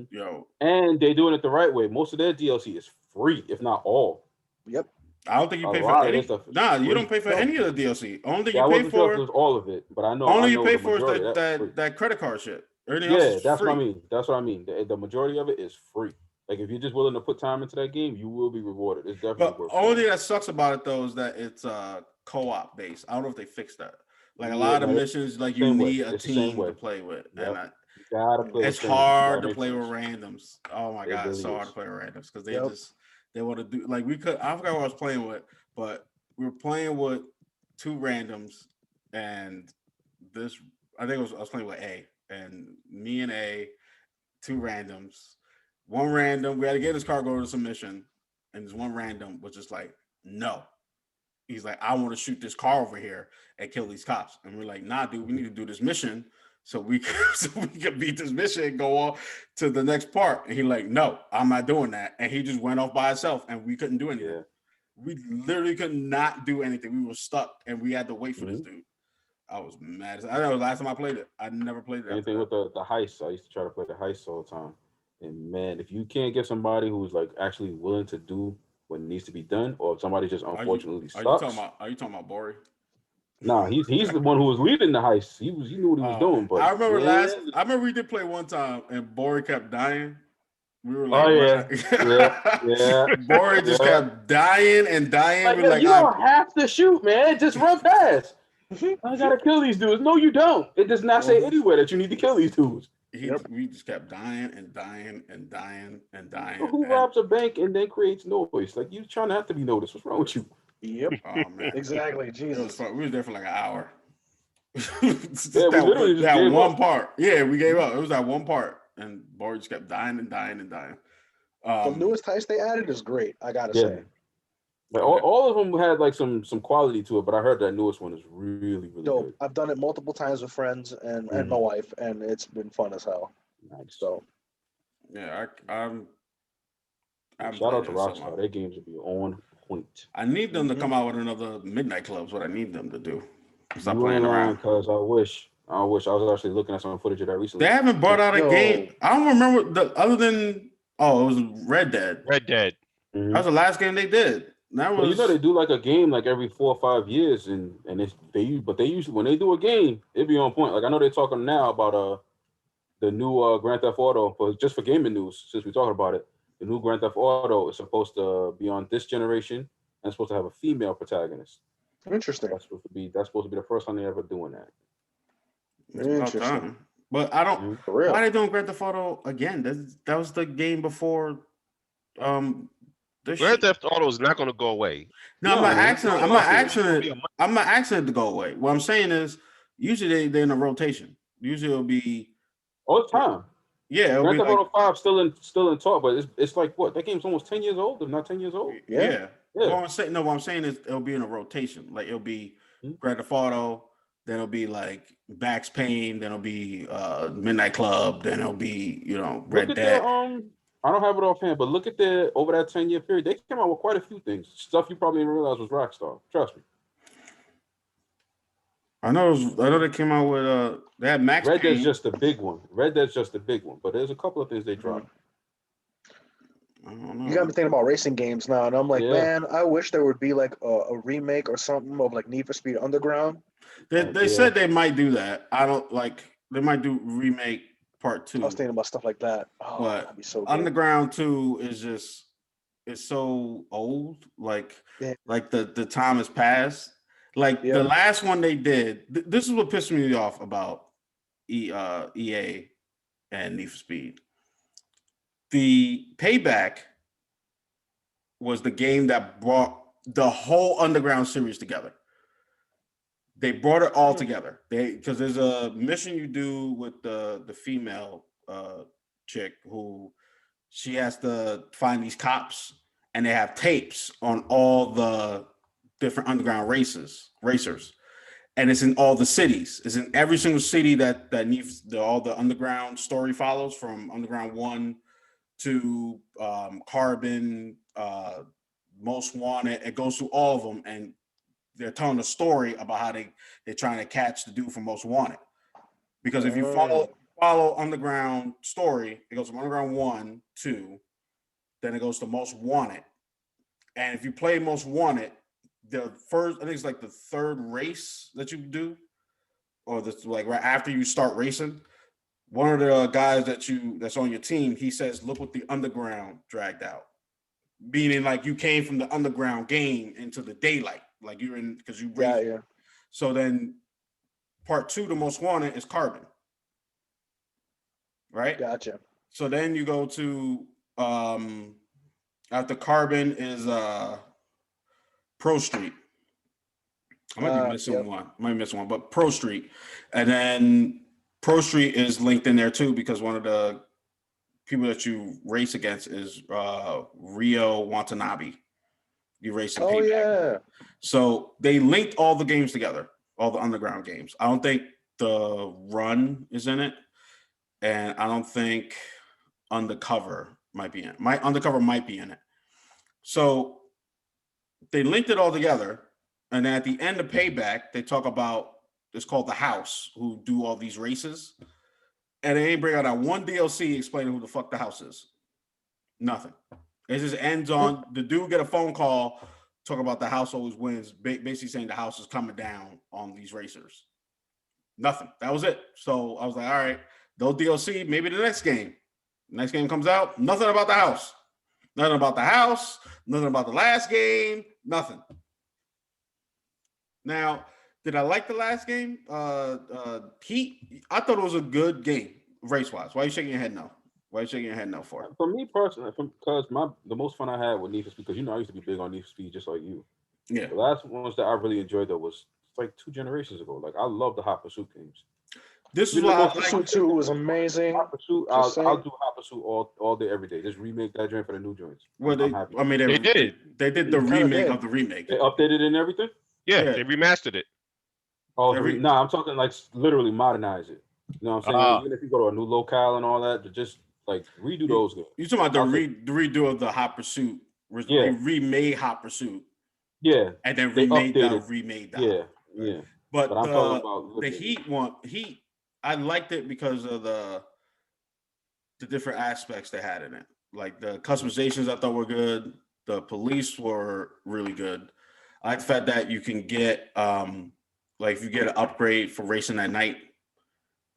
And they're doing it the right way. Most of their DLC is free, if not all. Yep. I don't think you A pay for lot of any. this stuff is Nah, you free. don't pay for No. any of the DLC. Only thing Yeah, I you pay wasn't sure if it for, was all of it, but I know. only I you know pay the for is majority of that's free. that credit card shit. Everything else Yeah, is that's free. what I mean. That's what I mean. The majority of it is free. Like if you're just willing to put time into that game, you will be rewarded. It's definitely But worth only it. thing that sucks about it though is that it's co-op based. I don't know if they fixed that. Like a Yeah, lot of no, missions, like you same way. need a It's the same team way. to play with, Yep. and You gotta play it's with friends. You hard gotta to make play with friends. randoms. Oh my It god, it's really so hard is. to play with randoms because Yep. they want to do like we could. I forgot what I was playing with, but we were playing with 2 randoms, and this I think I was playing with A, and me and A, 2 randoms, one random. We had to get in his car, go to some mission, and this one random was just like, no. He's like, I want to shoot this car over here and kill these cops. And we're like, nah, dude, we need to do this mission so we can beat this mission and go on to the next part. And he's like, no, I'm not doing that. And he just went off by himself and we couldn't do anything. Yeah. We literally could not do anything. We were stuck and we had to wait for this Mm-hmm. dude. I was mad. I know the last time I played it. I never played it. Same thing with the heist. I used to try to play the heist all the time. And man, if you can't get somebody who's like actually willing to do what needs to be done, or if somebody just unfortunately Are you sucks. talking about Bori? Nah, he's the one who was leading the heist. He knew what he was doing. But I remember we did play one time and Bori kept dying. We were like, oh yeah. Bori just kept dying and dying. Like, We're like, you don't have to shoot, man. Just run past. I gotta kill these dudes. No, you don't. It does not say anywhere that you need to kill these dudes. We just kept dying and dying and dying and dying. Who robs a bank and then creates noise? Like you trying not to be noticed. What's wrong with you? Yep. Oh man, Exactly. Jesus. we were there for like an hour. We literally just that gave one up. part. Yeah, we gave up. It was that one part, and Bori just kept dying and dying and dying. The newest heist they added is great. I gotta say. Like all of them had like some quality to it, but I heard that newest one is really Dope. good. I've done it multiple times with friends and my wife, and it's been fun as hell. Nice. So yeah, I'm shout out to Rockstar. Their games will be on point. I need them to come out with another Midnight Clubs. What I need them to do. Stop You playing ain't lying, around. Cause I wish I was actually looking at some footage of that recently. They haven't brought out a game. I don't remember other than it was Red Dead. Red Dead. That was the last game they did. That was. Well, you know they do like a game like every 4 or 5 years, and they usually when they do a game, it be on point. Like I know they're talking now about the new Grand Theft Auto, but just for gaming news, since we're talking about it, the new Grand Theft Auto is supposed to be on this generation and it's supposed to have a female protagonist. Interesting. That's supposed to be the first time they're ever doing that. Interesting. But I don't. For real. Why are they doing Grand Theft Auto again? That was the game before. Grand Theft Auto is not going to go away. No, I'm not asking it to go away. What I'm saying is, usually they're in a rotation. Usually it'll be all the time. Yeah, Grand Theft Auto 5 still in talk, but it's like what, that game's almost 10 years old, if not 10 years old. Yeah. What I'm saying is it'll be in a rotation. Like it'll be Grand Theft Auto, then it'll be like Max Payne, then it'll be Midnight Club, then it'll be Red Dead. I don't have it offhand, but look at over that 10-year period, they came out with quite a few things. Stuff you probably didn't realize was Rockstar. Trust me. I know they came out with they had Max Red Payne. Dead's just the big one. But there's a couple of things they dropped. I don't know. You got me thinking about racing games now, and I'm like, man, I wish there would be like a remake or something of like Need for Speed Underground. They said they might do that. I don't like. They might do remake part 2. I was thinking about stuff like that. Oh, that'd be so good. Underground 2 is just it's so old. Like the time has passed. Like the last one they did. This is what pissed me off about EA and Need for Speed. The Payback was the game that brought the whole Underground series together. They brought it all together. Because there's a mission you do with the female chick who she has to find these cops, and they have tapes on all the different underground racers, and it's in all the cities. It's in every single city that needs all the underground story follows, from Underground 1 to Carbon, Most Wanted. It goes through all of them, and they're telling a story about how they're trying to catch the dude from Most Wanted. Because if you follow Underground story, it goes from Underground 1, 2, then it goes to Most Wanted. And if you play Most Wanted, the first, I think it's like the third race that you do, or this like right after you start racing, one of the guys that's on your team, he says, "Look what the underground dragged out," meaning like you came from the underground game into the daylight, like you're in because you raced. Yeah. So then, part 2, the Most Wanted, is Carbon, right? Gotcha. So then you go to after Carbon is Pro Street. I might be missing one. But Pro Street. And then Pro Street is linked in there too, because one of the people that you race against is Rio Watanabe. You race in Payback. Yeah. So they linked all the games together, all the underground games. I don't think the Run is in it, and I don't think Undercover might be in it. Undercover might be in it. So they linked it all together, and then at the end of Payback, they talk about, it's called The House, who do all these races, and they ain't bring out one DLC explaining who the fuck The House is. Nothing. It just ends on the dude get a phone call, talk about The House always wins, basically saying the house is coming down on these racers. Nothing. That was it. So I was like, all right, those DLC, maybe the next game. Next game comes out, nothing about the house. Nothing about the house, nothing about the last game, nothing. Now, did I like the last game? Heat, I thought it was a good game, race-wise. Why are you shaking your head no? Why are you shaking your head no for it? For me personally, because the most fun I had with Need for Speed, because I used to be big on Need for Speed just like you. Yeah. The last ones that I really enjoyed though was like 2 generations ago. Like I love the Hot Pursuit games. This is what Hot Pursuit 2 was amazing. Hot Pursuit, I'll do Hot Pursuit all day, every day. Just remake that joint for the new joints. Well, I'm happy. I mean, They did. They did the remake of the remake. They updated it and everything. Yeah, they remastered it. Oh, I'm talking like literally modernize it. You know what I'm saying? Even if you go to a new locale and all that, to just like redo those games. You talking about the redo of the Hot Pursuit? Yeah. They remade Hot Pursuit. Yeah. And then remade that. Yeah. Right? Yeah. But I'm talking about the Heat one. I liked it because of the different aspects they had in it. Like the customizations I thought were good. The police were really good. I like the fact that you can get like if you get an upgrade for racing at night,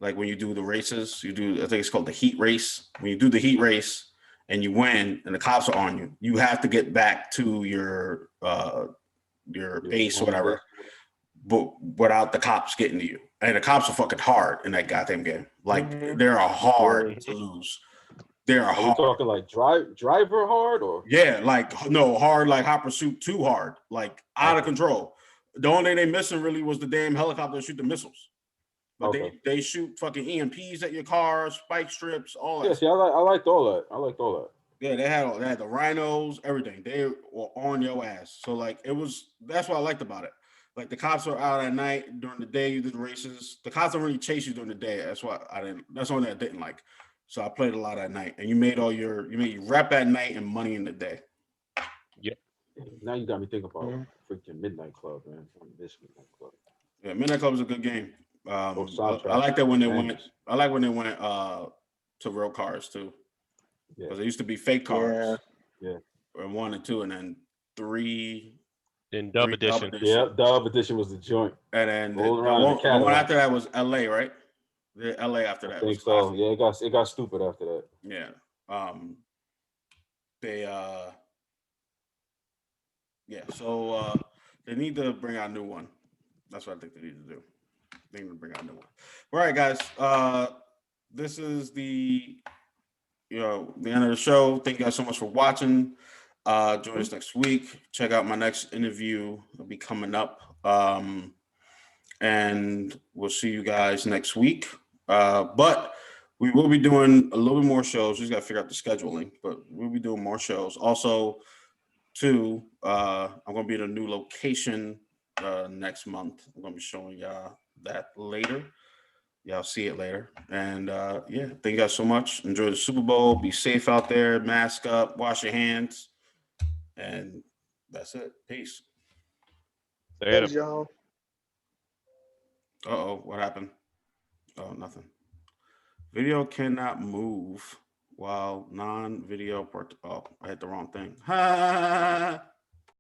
like when you do the races, I think it's called the Heat Race. When you do the Heat Race and you win and the cops are on you, you have to get back to your base or whatever, but without the cops getting to you. And the cops are fucking hard in that goddamn game. Like they're hard to lose. They're hard. Are we talking like driver hard or? Yeah, like no hard, like Hot Pursuit, too hard, like out of control. The only thing they missing really was the damn helicopter to shoot the missiles. But they shoot fucking EMPs at your car, spike strips, all that. Yeah, see, I liked all that. Yeah, they had the rhinos, everything. They were on your ass. So like that's what I liked about it. Like the cops are out at night. During the day, you do the races. The cops don't really chase you during the day. That's what that's the only thing I didn't like. So I played a lot at night. And you made your rep at night and money in the day. Yeah. Now you got me thinking about freaking Midnight Club, man. This Midnight Club. Yeah, Midnight Club is a good game. I like that when they went. I like when they went to real cars too. Yeah. Because there used to be fake cars. Yeah. Or 1 and 2, and then 3. Then Dub Edition. Yeah, Dub Edition was the joint. And then the one after that was LA, right? The LA after that. I think so. Classic. Yeah, it got stupid after that. Yeah. So they need to bring out a new one. That's what I think they need to do. They need to bring out a new one. All right, guys. This is the end of the show. Thank you guys so much for watching. Join us next week. Check out my next interview. It'll be coming up. and we'll see you guys next week. But we will be doing a little bit more shows. We just got to figure out the scheduling, but we'll be doing more shows. Also, too, I'm going to be in a new location next month. I'm going to be showing y'all that later. Y'all see it later. And yeah, thank you guys so much. Enjoy the Super Bowl. Be safe out there. Mask up. Wash your hands. And that's it. Peace. Later. Thanks, y'all. Uh-oh, what happened? Oh, nothing. Video cannot move while non-video part. Oh, I hit the wrong thing. Ha!